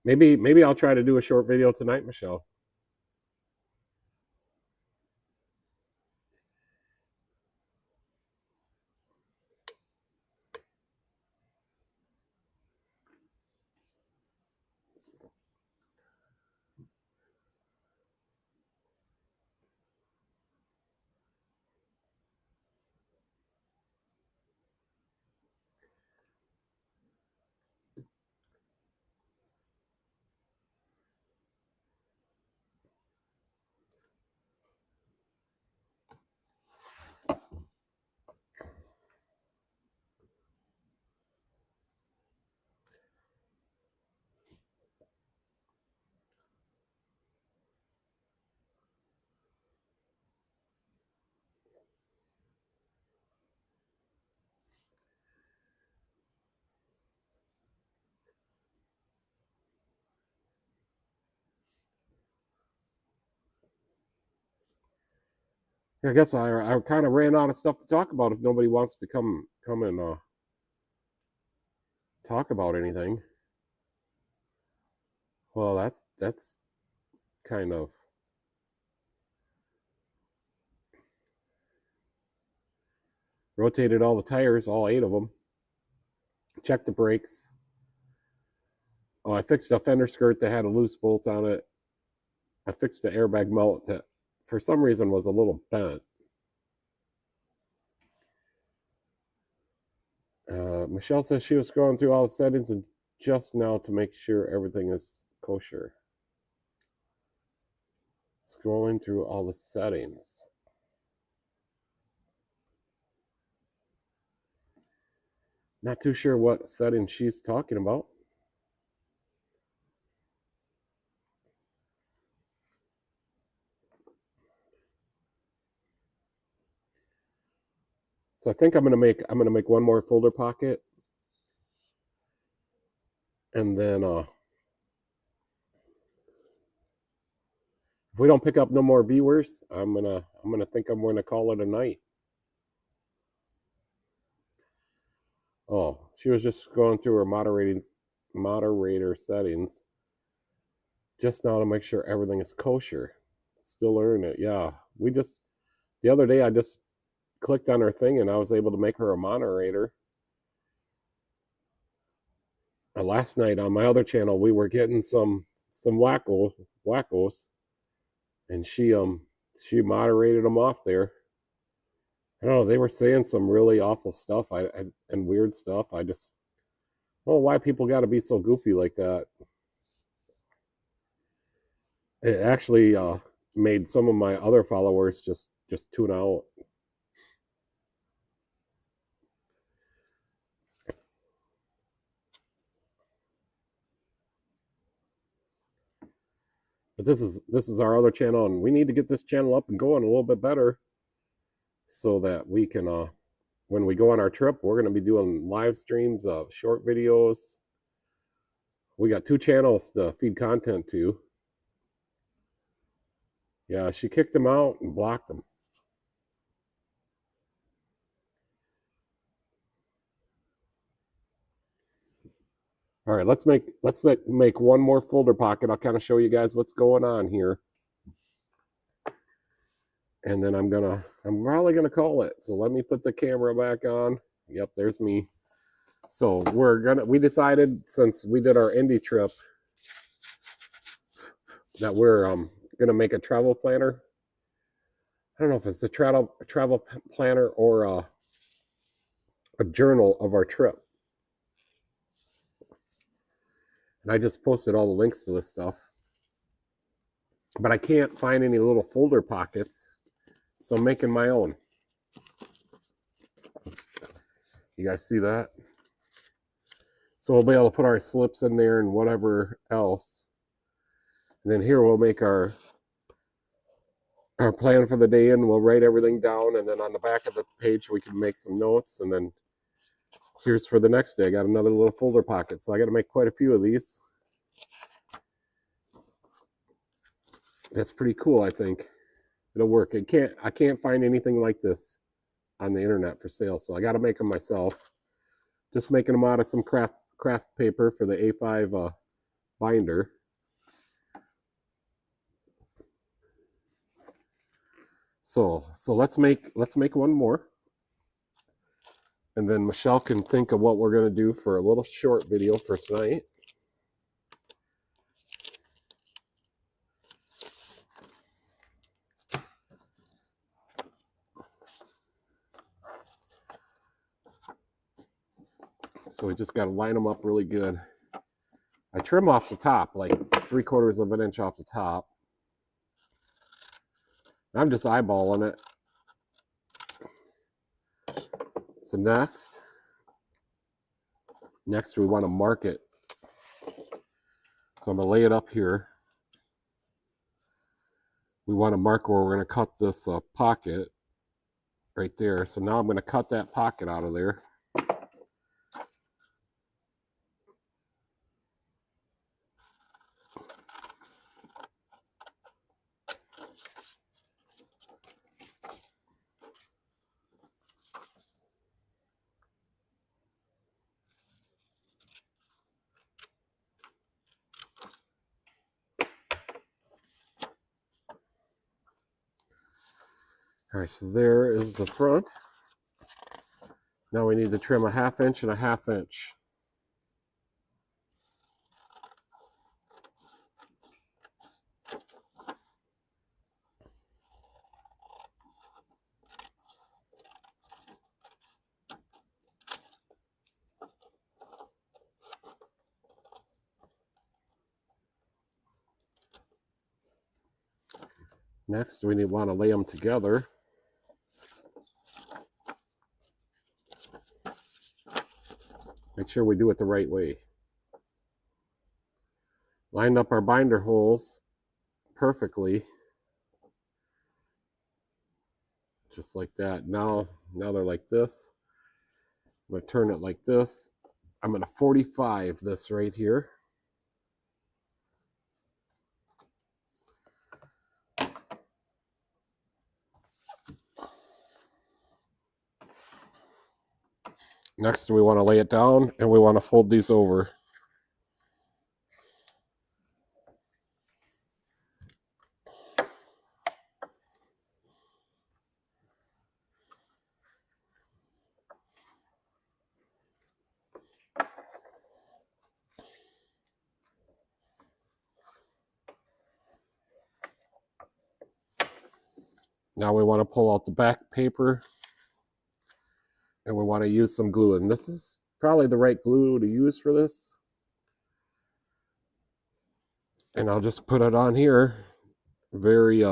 maybe I'll try to do a short video tonight, Michelle. I guess I kind of ran out of stuff to talk about if nobody wants to come and talk about anything. Well, that's kind of rotated all the tires, all 8 of them. Checked the brakes. Oh, I fixed a fender skirt that had a loose bolt on it. I fixed the airbag mount that for some reason was a little bent. Michelle says she was scrolling through all the settings and just now to make sure everything is kosher. Scrolling through all the settings. Not too sure what settings she's talking about. So I think I'm gonna make one more folder pocket, and then if we don't pick up no more viewers, I'm gonna think I'm gonna call it a night. Oh, she was just going through her moderator settings just now to make sure everything is kosher. Still learning it. Yeah, the other day I just clicked on her thing and I was able to make her a moderator. Last night on my other channel we were getting some wackos, and she moderated them off there. I don't know, they were saying some really awful stuff and weird stuff. I don't know why people got to be so goofy like that. It actually made some of my other followers just tune out. But this is our other channel, and we need to get this channel up and going a little bit better, so that we can when we go on our trip, we're going to be doing live streams of short videos. We got 2 channels to feed content to. Yeah, she kicked them out and blocked them. All right, let's make one more folder pocket. I'll kind of show you guys what's going on here, and then I'm probably gonna call it. So let me put the camera back on. Yep, there's me. So we decided, since we did our Indy trip, that we're gonna make a travel planner. I don't know if it's a travel planner or a journal of our trip. And I just posted all the links to this stuff. but I can't find any little folder pockets, so I'm making my own. You guys see that? So we'll be able to put our slips in there and whatever else. And then here we'll make our plan for the day, and we'll write everything down, and then on the back of the page we can make some notes, and then here's for the next day. I got another little folder pocket, so I got to make quite a few of these. That's pretty cool. I think it'll work. I can't find anything like this on the internet for sale, so I got to make them myself. Just making them out of some craft paper for the A5 binder. So let's make one more, and then Michelle can think of what we're going to do for a little short video for tonight. So we just got to line them up really good. I trim off the top, like 3/4 of an inch off the top. I'm just eyeballing it. So next we want to mark it. So I'm going to lay it up here. We want to mark where we're going to cut this pocket right there. So now I'm going to cut that pocket out of there. All right, so there is the front. Now we need to trim a 1/2 inch and a 1/2 inch. Next, we want to lay them together. Make sure we do it the right way. Lined up our binder holes perfectly. Just like that. Now they're like this. I'm going to turn it like this. I'm going to 45 this right here. Next, we want to lay it down, and we want to fold these over. Now we want to pull out the back paper, and we want to use some glue. And this is probably the right glue to use for this. And I'll just put it on here very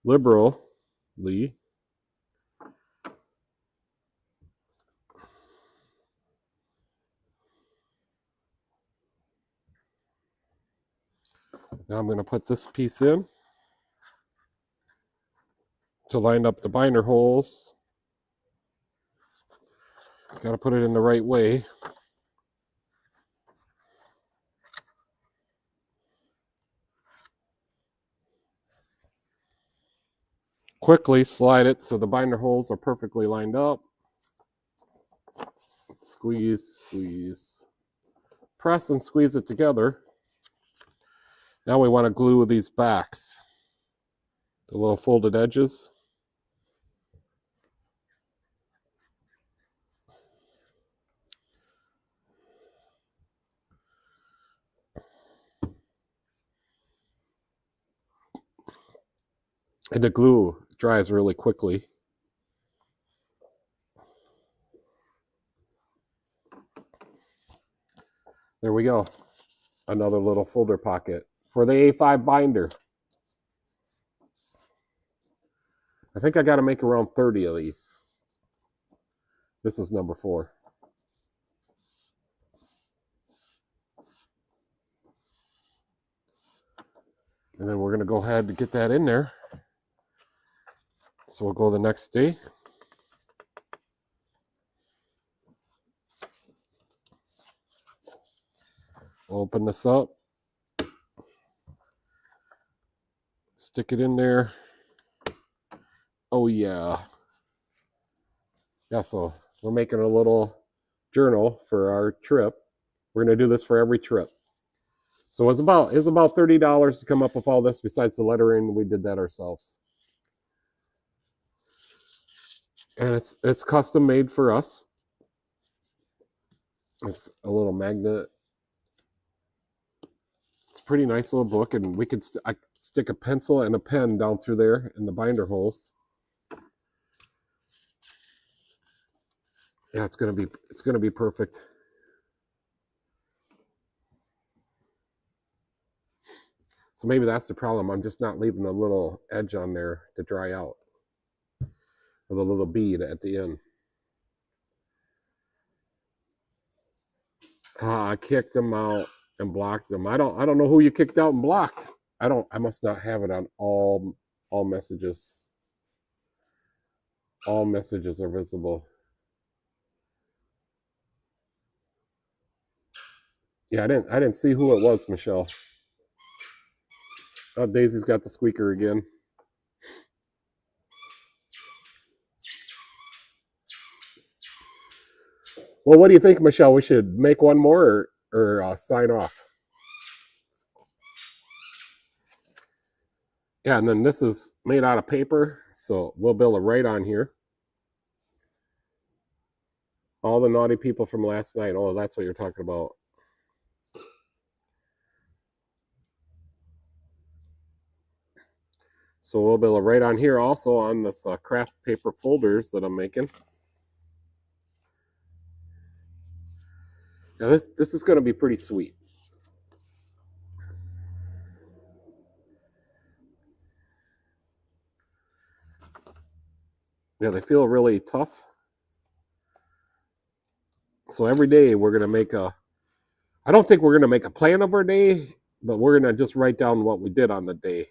liberally. Now I'm going to put this piece in to line up the binder holes. Got to put it in the right way. Quickly slide it so the binder holes are perfectly lined up. Squeeze, squeeze. Press and squeeze it together. Now we want to glue these backs, the little folded edges. And the glue dries really quickly. There we go. Another little folder pocket for the A5 binder. I think I got to make around 30 of these. This is number 4. And then we're going to go ahead and get that in there. So we'll go the next day. Open this up. Stick it in there. Oh yeah. Yeah, so we're making a little journal for our trip. We're going to do this for every trip. So it's about $30 to come up with all this besides the lettering. We did that ourselves. And it's custom made for us. It's a little magnet. It's a pretty nice little book, and we could I stick a pencil and a pen down through there in the binder holes. Yeah, it's gonna be perfect. So maybe that's the problem. I'm just not leaving the little edge on there to dry out, or the little bead at the end. I kicked them out and blocked them. I don't know who you kicked out and blocked. I must not have it on all messages. All messages are visible. Yeah, I didn't see who it was, Michelle. Oh, Daisy's got the squeaker again. Well, what do you think, Michelle? We should make one more or sign off? Yeah, and then this is made out of paper, so we'll build it right on here. All the naughty people from last night. Oh, that's what you're talking about. So we'll build it right on here also on this craft paper folders that I'm making. Now this is going to be pretty sweet. Yeah, they feel really tough. So every day we're going to make I don't think we're going to make a plan of our day, but we're going to just write down what we did on the day.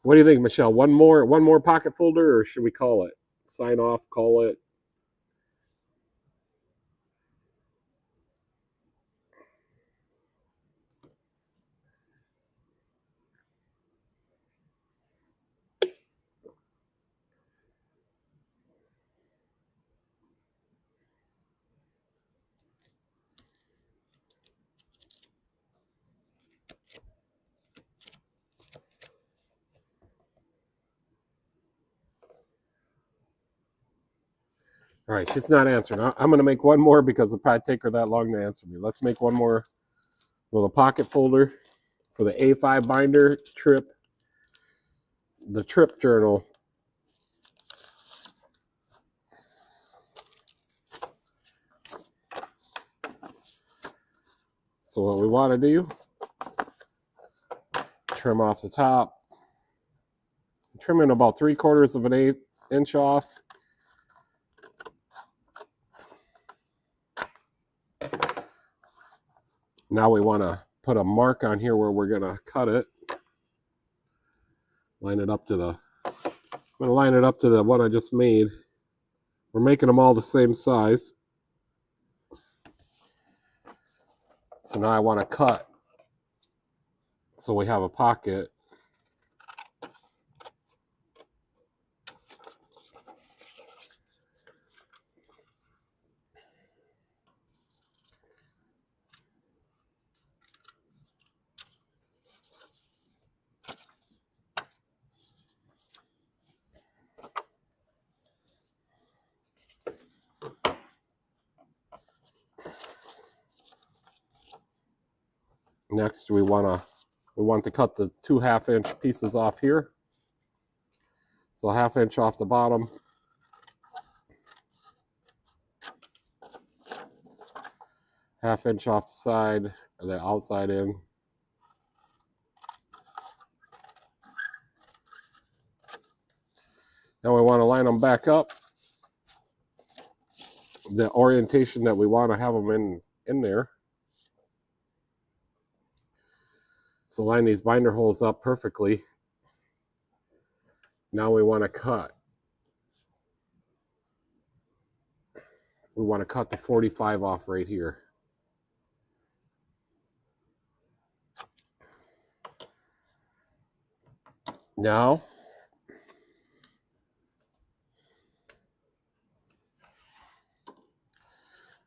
What do you think, Michelle? One more pocket folder, or should we call it? Sign off, call it. All right, she's not answering. I'm going to make one more because it'll probably take her that long to answer me. Let's make one more little pocket folder for the A5 binder trip, the trip journal. So what we want to do, trim off the top. I'm trimming about 3/4 of an inch off. Now we want to put a mark on here where we're going to cut it. Line it up to I'm going to line it up to the one I just made. We're making them all the same size. So now I want to cut so we have a pocket. Next, we want to cut the 2 1/2 inch pieces off here. So 1/2 inch off the bottom. Half inch off the side and the outside in. Now we want to line them back up the orientation that we want to have them in there. So line these binder holes up perfectly. Now we want to cut. We want to cut the 45 off right here. Now,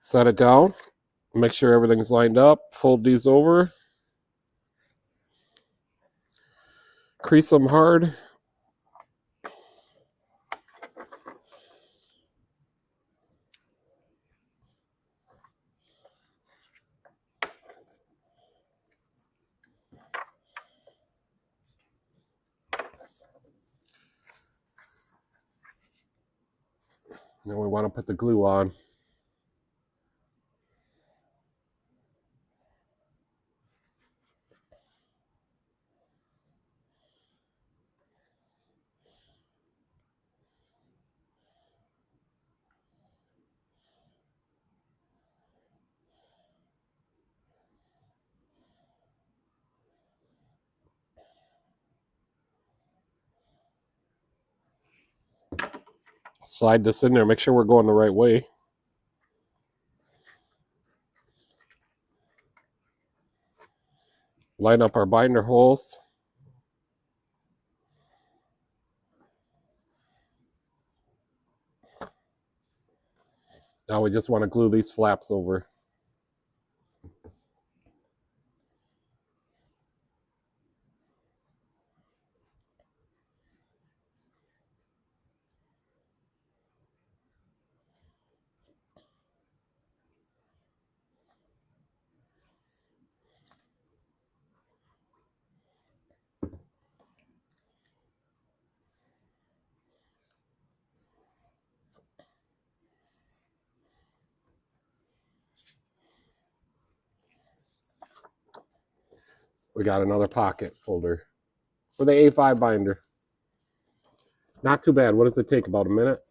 set it down. Make sure everything's lined up. Fold these over. Crease them hard. Now we want to put the glue on. Slide this in there. Make sure we're going the right way. Line up our binder holes. Now we just want to glue these flaps over. We got another pocket folder for the A5 binder. Not too bad. What does it take? About a minute?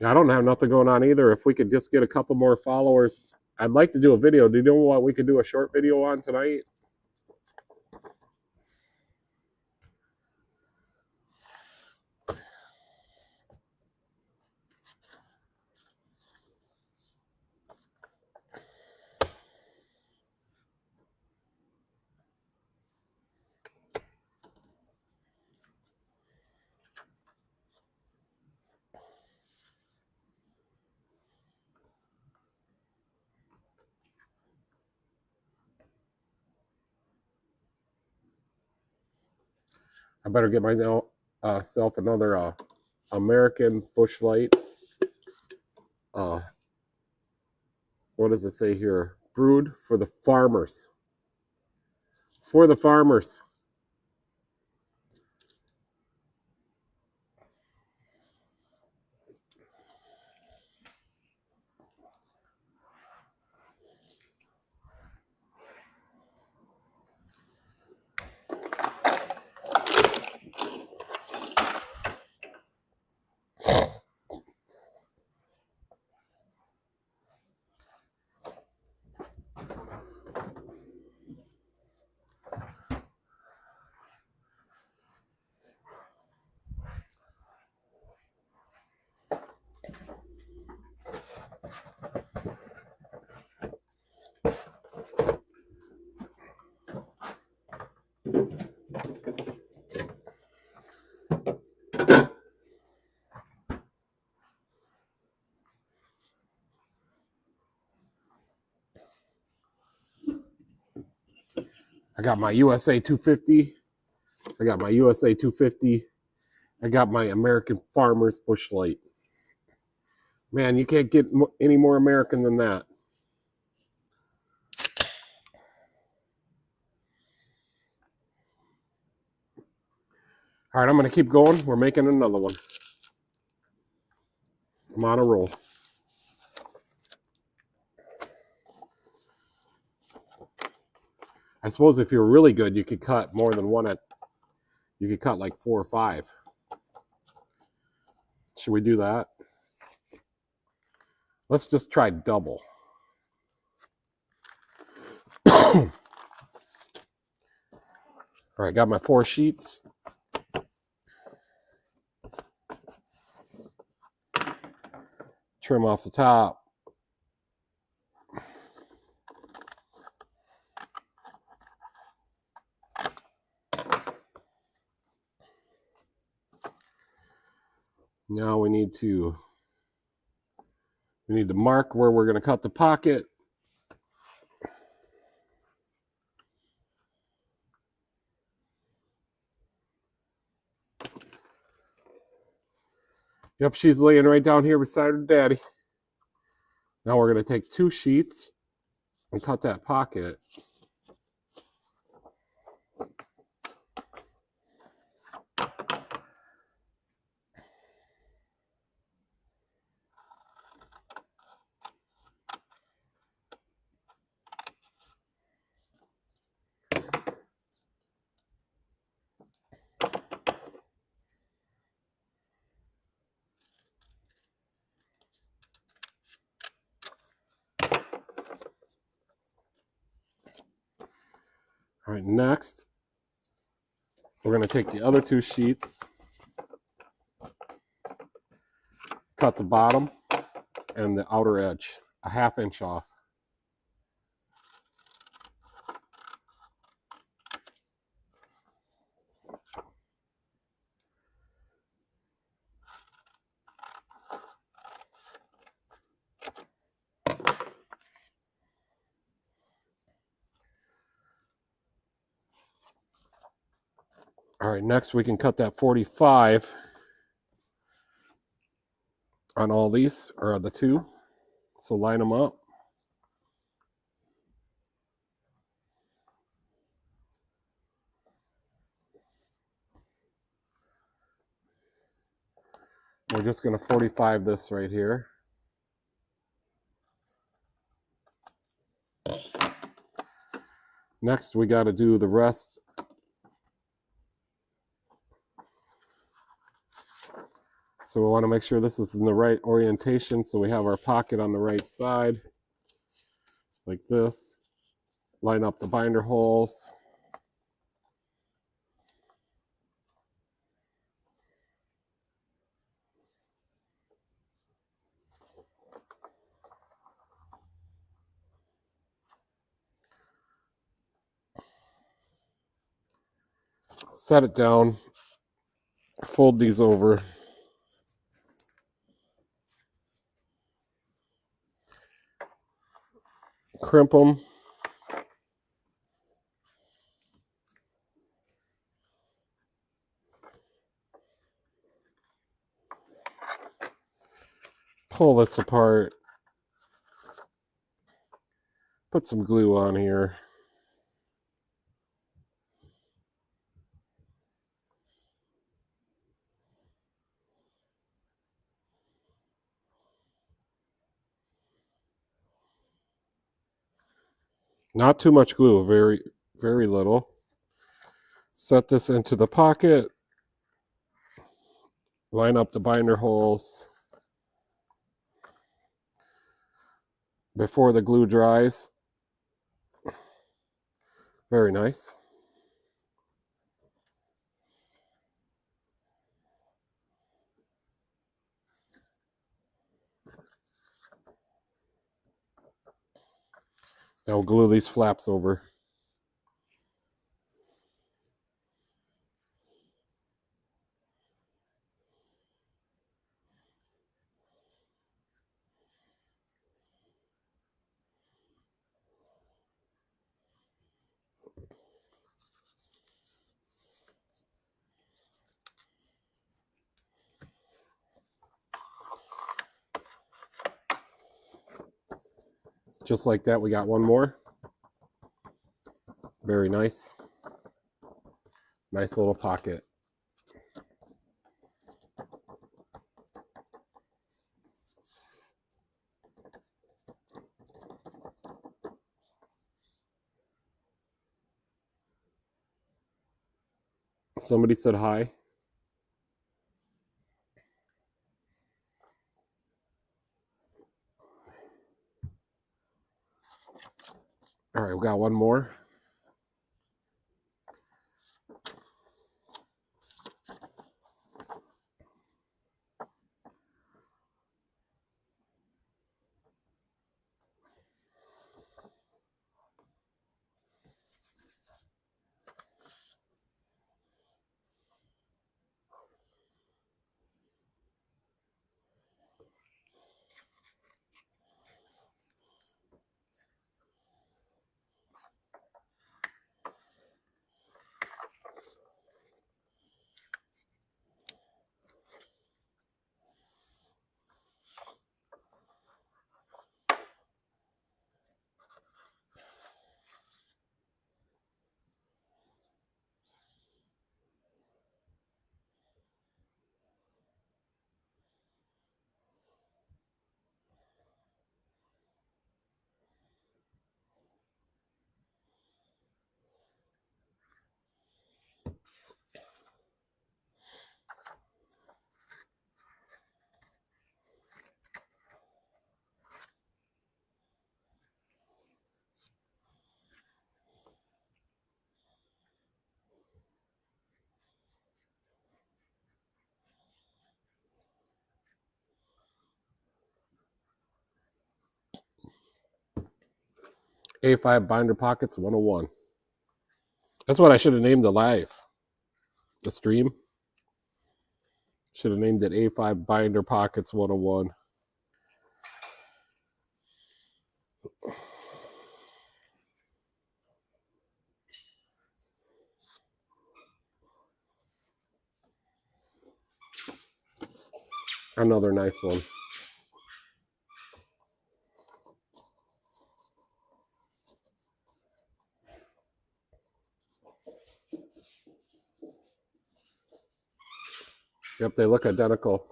I don't have nothing going on either. If we could just get a couple more followers, I'd like to do a video. Do you know what we could do a short video on tonight? I better get myself another American bush light. What does it say here? Brewed for the farmers. For the farmers. I got my USA 250. I got my USA 250. I got my American Farmers bush light. Man, you can't get any more American than that. All right, I'm going to keep going. We're making another one. I'm on a roll. I suppose if you're really good, you could cut more than one you could cut like 4 or 5. Should we do that? Let's just try double. All right, got my 4 sheets. Trim off the top. Now we need to mark where we're going to cut the pocket. Yep, she's laying right down here beside her daddy. Now we're going to take 2 sheets and cut that pocket. All right, next, we're going to take the other 2 sheets, cut the bottom and the outer edge, a 1/2 inch off. All right, next we can cut that 45 on all these, or the 2. So line them up. We're just going to 45 this right here. Next, we got to do the rest. So we want to make sure this is in the right orientation, so we have our pocket on the right side, like this. Line up the binder holes. Set it down, fold these over. Crimp them. Pull this apart. Put some glue on here. Not too much glue, very, very little. Set this into the pocket. Line up the binder holes before the glue dries. Very nice. Now we'll glue these flaps over. Just like that, we got one more. Very nice. Nice little pocket. Somebody said hi. All right, we got one more. A5 binder pockets 101. That's what I should have named the stream. Should have named it A5 binder pockets 101. Another nice one. Yep, they look identical.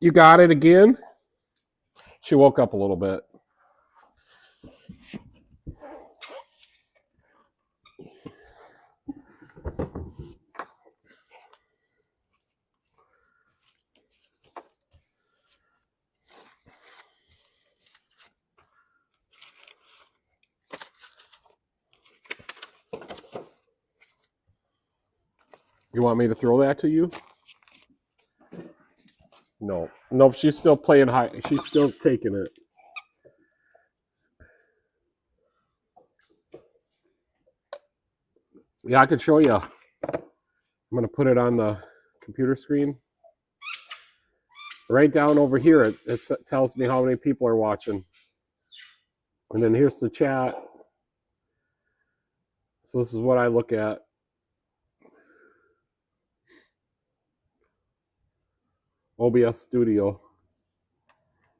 You got it again? She woke up a little bit. You want me to throw that to you? No. Nope, she's still playing high. She's still taking it. Yeah, I can show you. I'm going to put it on the computer screen. Right down over here, it tells me how many people are watching. And then here's the chat. So this is what I look at. OBS Studio.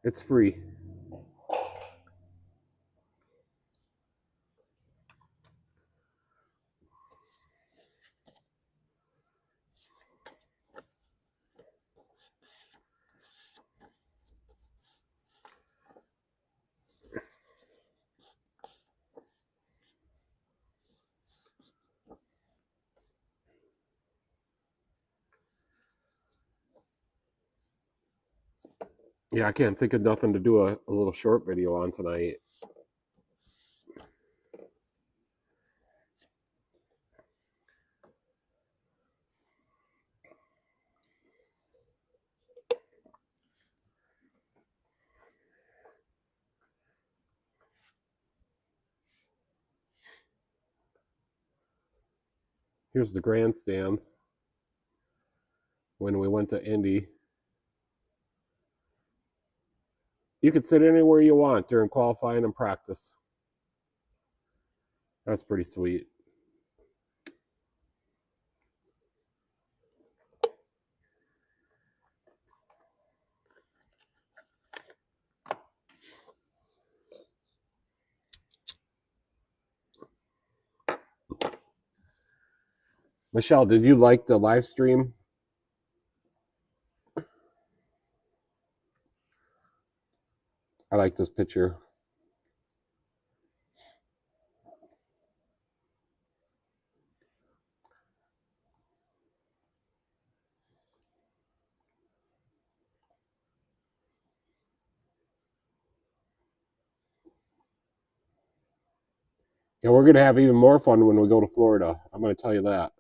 It's free. Yeah, I can't think of nothing to do a little short video on tonight. Here's the grandstands when we went to Indy. You could sit anywhere you want during qualifying and practice. That's pretty sweet. Michelle, did you like the live stream? I like this picture. And we're going to have even more fun when we go to Florida. I'm going to tell you that.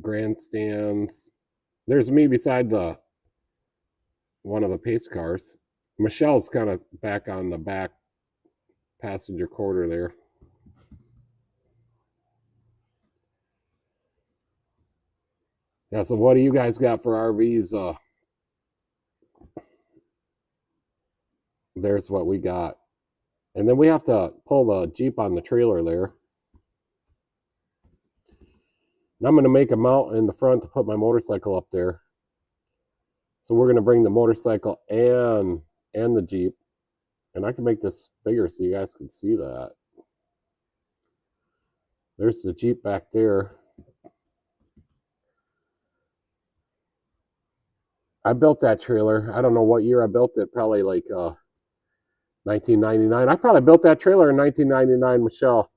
Grandstands. There's me beside one of the pace cars. Michelle's kind of back on the back passenger quarter there. Yeah, so what do you guys got for RVs? There's what we got. And then we have to pull the Jeep on the trailer there. And I'm going to make a mount in the front to put my motorcycle up there. So we're going to bring the motorcycle and the Jeep. And I can make this bigger so you guys can see that. There's the Jeep back there. I built that trailer. I don't know what year I built it. Probably like 1999. I probably built that trailer in 1999, Michelle.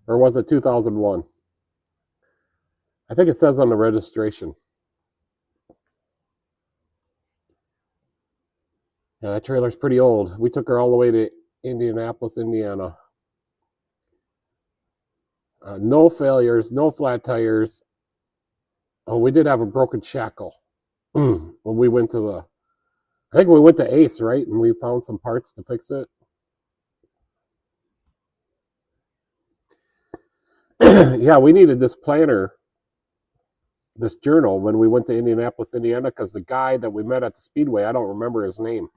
Or was it 2001? I think it says on the registration. Yeah, that trailer's pretty old. We took her all the way to Indianapolis, Indiana. No failures, no flat tires. Oh, we did have a broken shackle. When we went to I think we went to Ace, right? And we found some parts to fix it. Yeah, we needed this planner, this journal, when we went to Indianapolis, Indiana, because the guy that we met at the Speedway, I don't remember his name.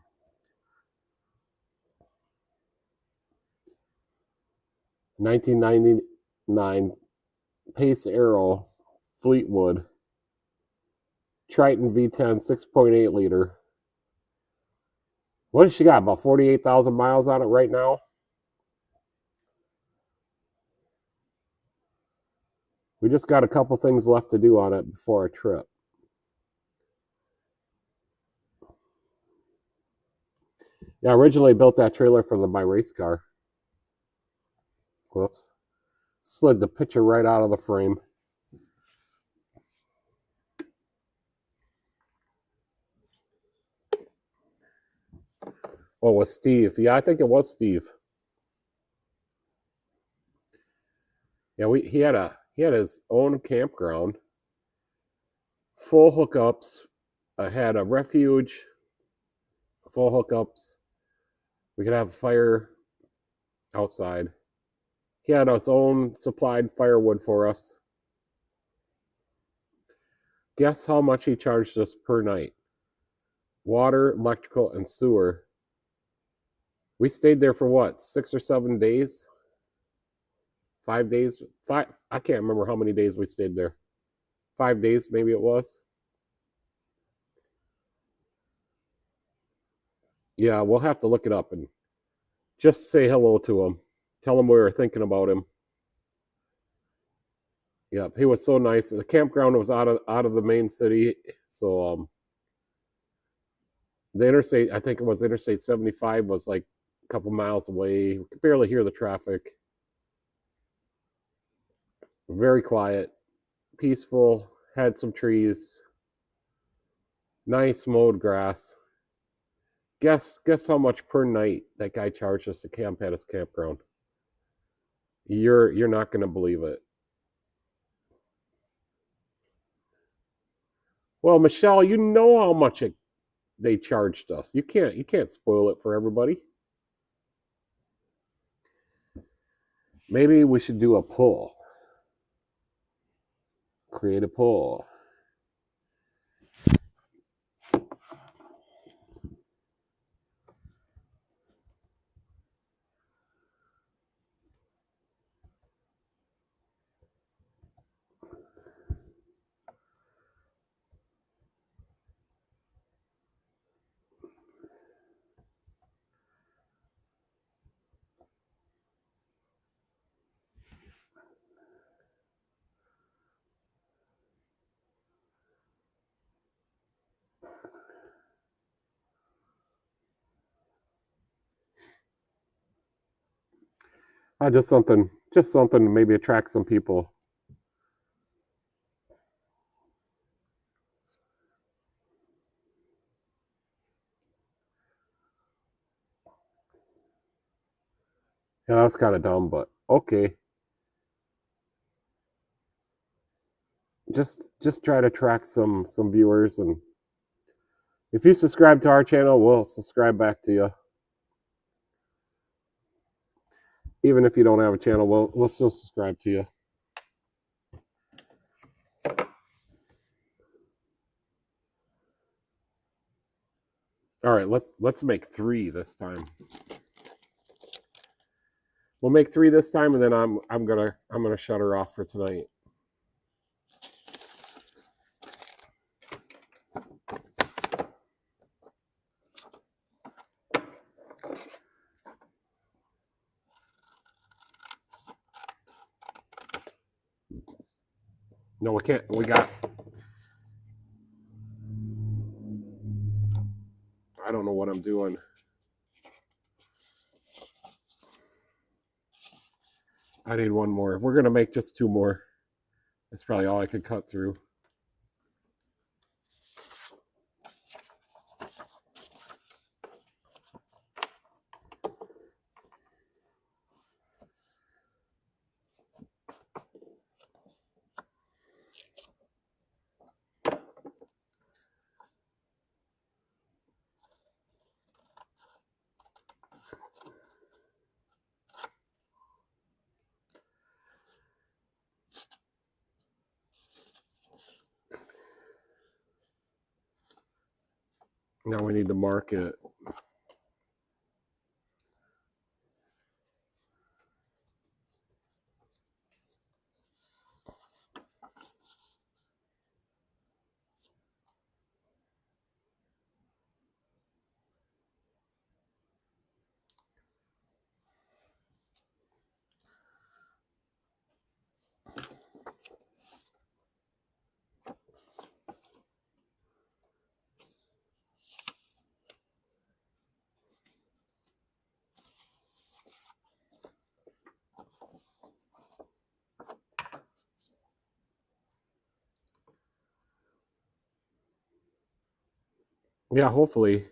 1999 Pace Aero Fleetwood Triton V10 6.8 liter. What has she got? About 48,000 miles on it right now. We just got a couple things left to do on it before our trip. Yeah, I originally built that trailer for my race car. Whoops. Slid the picture right out of the frame. Oh, it was Steve. Yeah, I think it was Steve. Yeah, he had his own campground, full hookups. I had a refuge, full hookups. We could have a fire outside. He had his own supplied firewood for us. Guess how much he charged us per night? Water, electrical, and sewer. We stayed there for what, 6 or 7 days? 5 days? I can't remember how many days we stayed there. 5 days, maybe it was. Yeah, we'll have to look it up and just say hello to him. Tell him we were thinking about him. Yep, he was so nice. The campground was out of the main city, so the interstate, I think it was Interstate 75, was like a couple miles away. We could barely hear the traffic. Very quiet, peaceful, had some trees, nice mowed grass. Guess how much per night that guy charged us to camp at his campground. You're not going to believe it. Well, Michelle, you know how much it they charged us. You can't spoil it for everybody. Maybe we should do a poll. Create a poll. Just something to maybe attract some people. Yeah, that was kind of dumb, but okay. Just try to attract some viewers, and if you subscribe to our channel, we'll subscribe back to you. Even if you don't have a channel, we'll still subscribe to you. All right, let's make 3 this time. We'll make 3 this time, and then I'm gonna shut her off for tonight. No, we can't. I don't know what I'm doing. I need 1 more. We're gonna make just 2 more. That's probably all I could cut through. Now we need to mark it. Yeah, hopefully.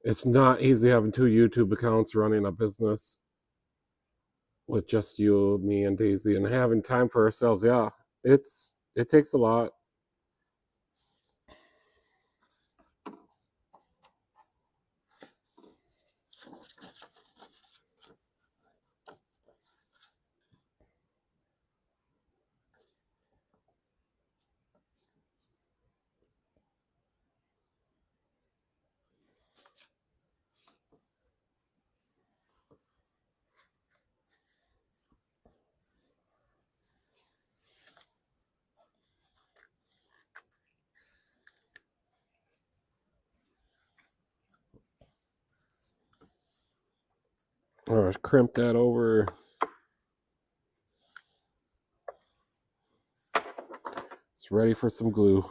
It's not easy having 2 YouTube accounts running a business. with just you, me, and Daisy, and having time for ourselves. Yeah, it takes a lot. Or crimp that over. It's ready for some glue.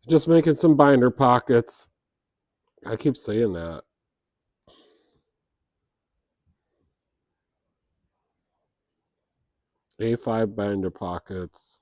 Just making some binder pockets. I keep saying that. A5 binder pockets.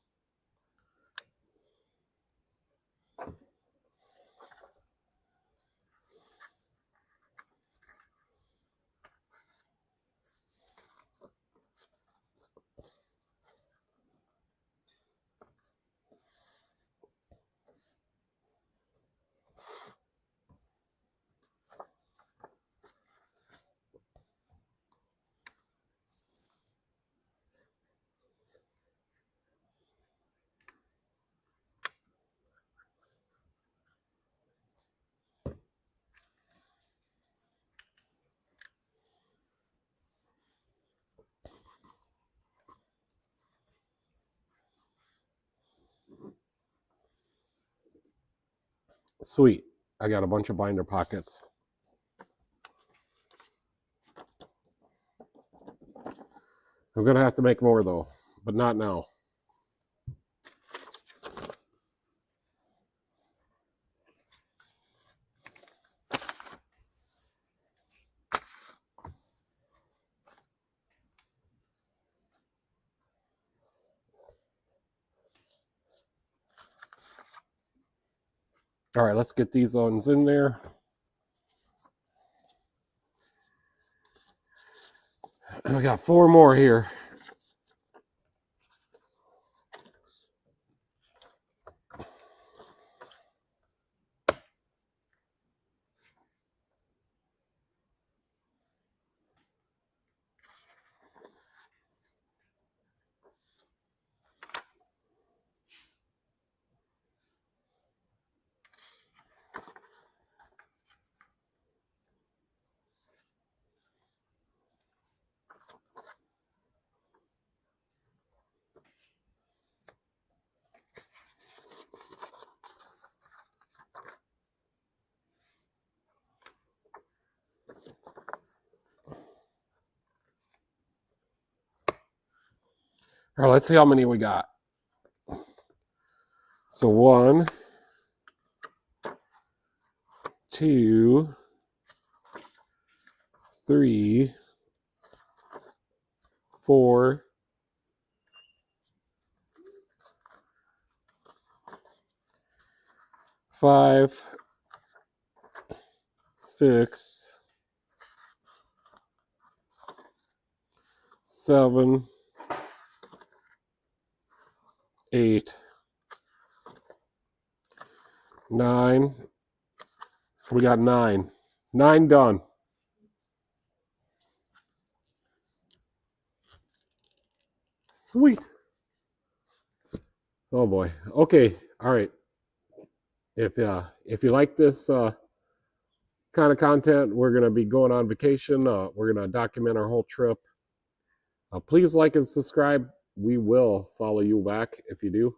Sweet. I got a bunch of binder pockets. I'm going to have to make more though, but not now. All right, let's get these ones in there. And we got 4 more here. All right, let's see how many we got. So 1, 2, 3, 4, 5, 6, 7, 8, 9. We got 9. 9 done. Sweet. Oh boy. Okay. All right. If you like this kind of content, we're gonna be going on vacation. We're gonna document our whole trip. Please like and subscribe. We will follow you back if you do.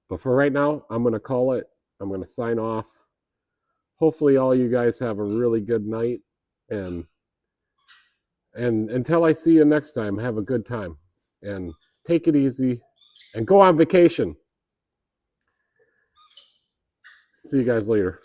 But for right now, I'm gonna call it. I'm gonna sign off. Hopefully, all you guys have a really good night, and until I see you next time, have a good time and take it easy and go on vacation. See you guys later.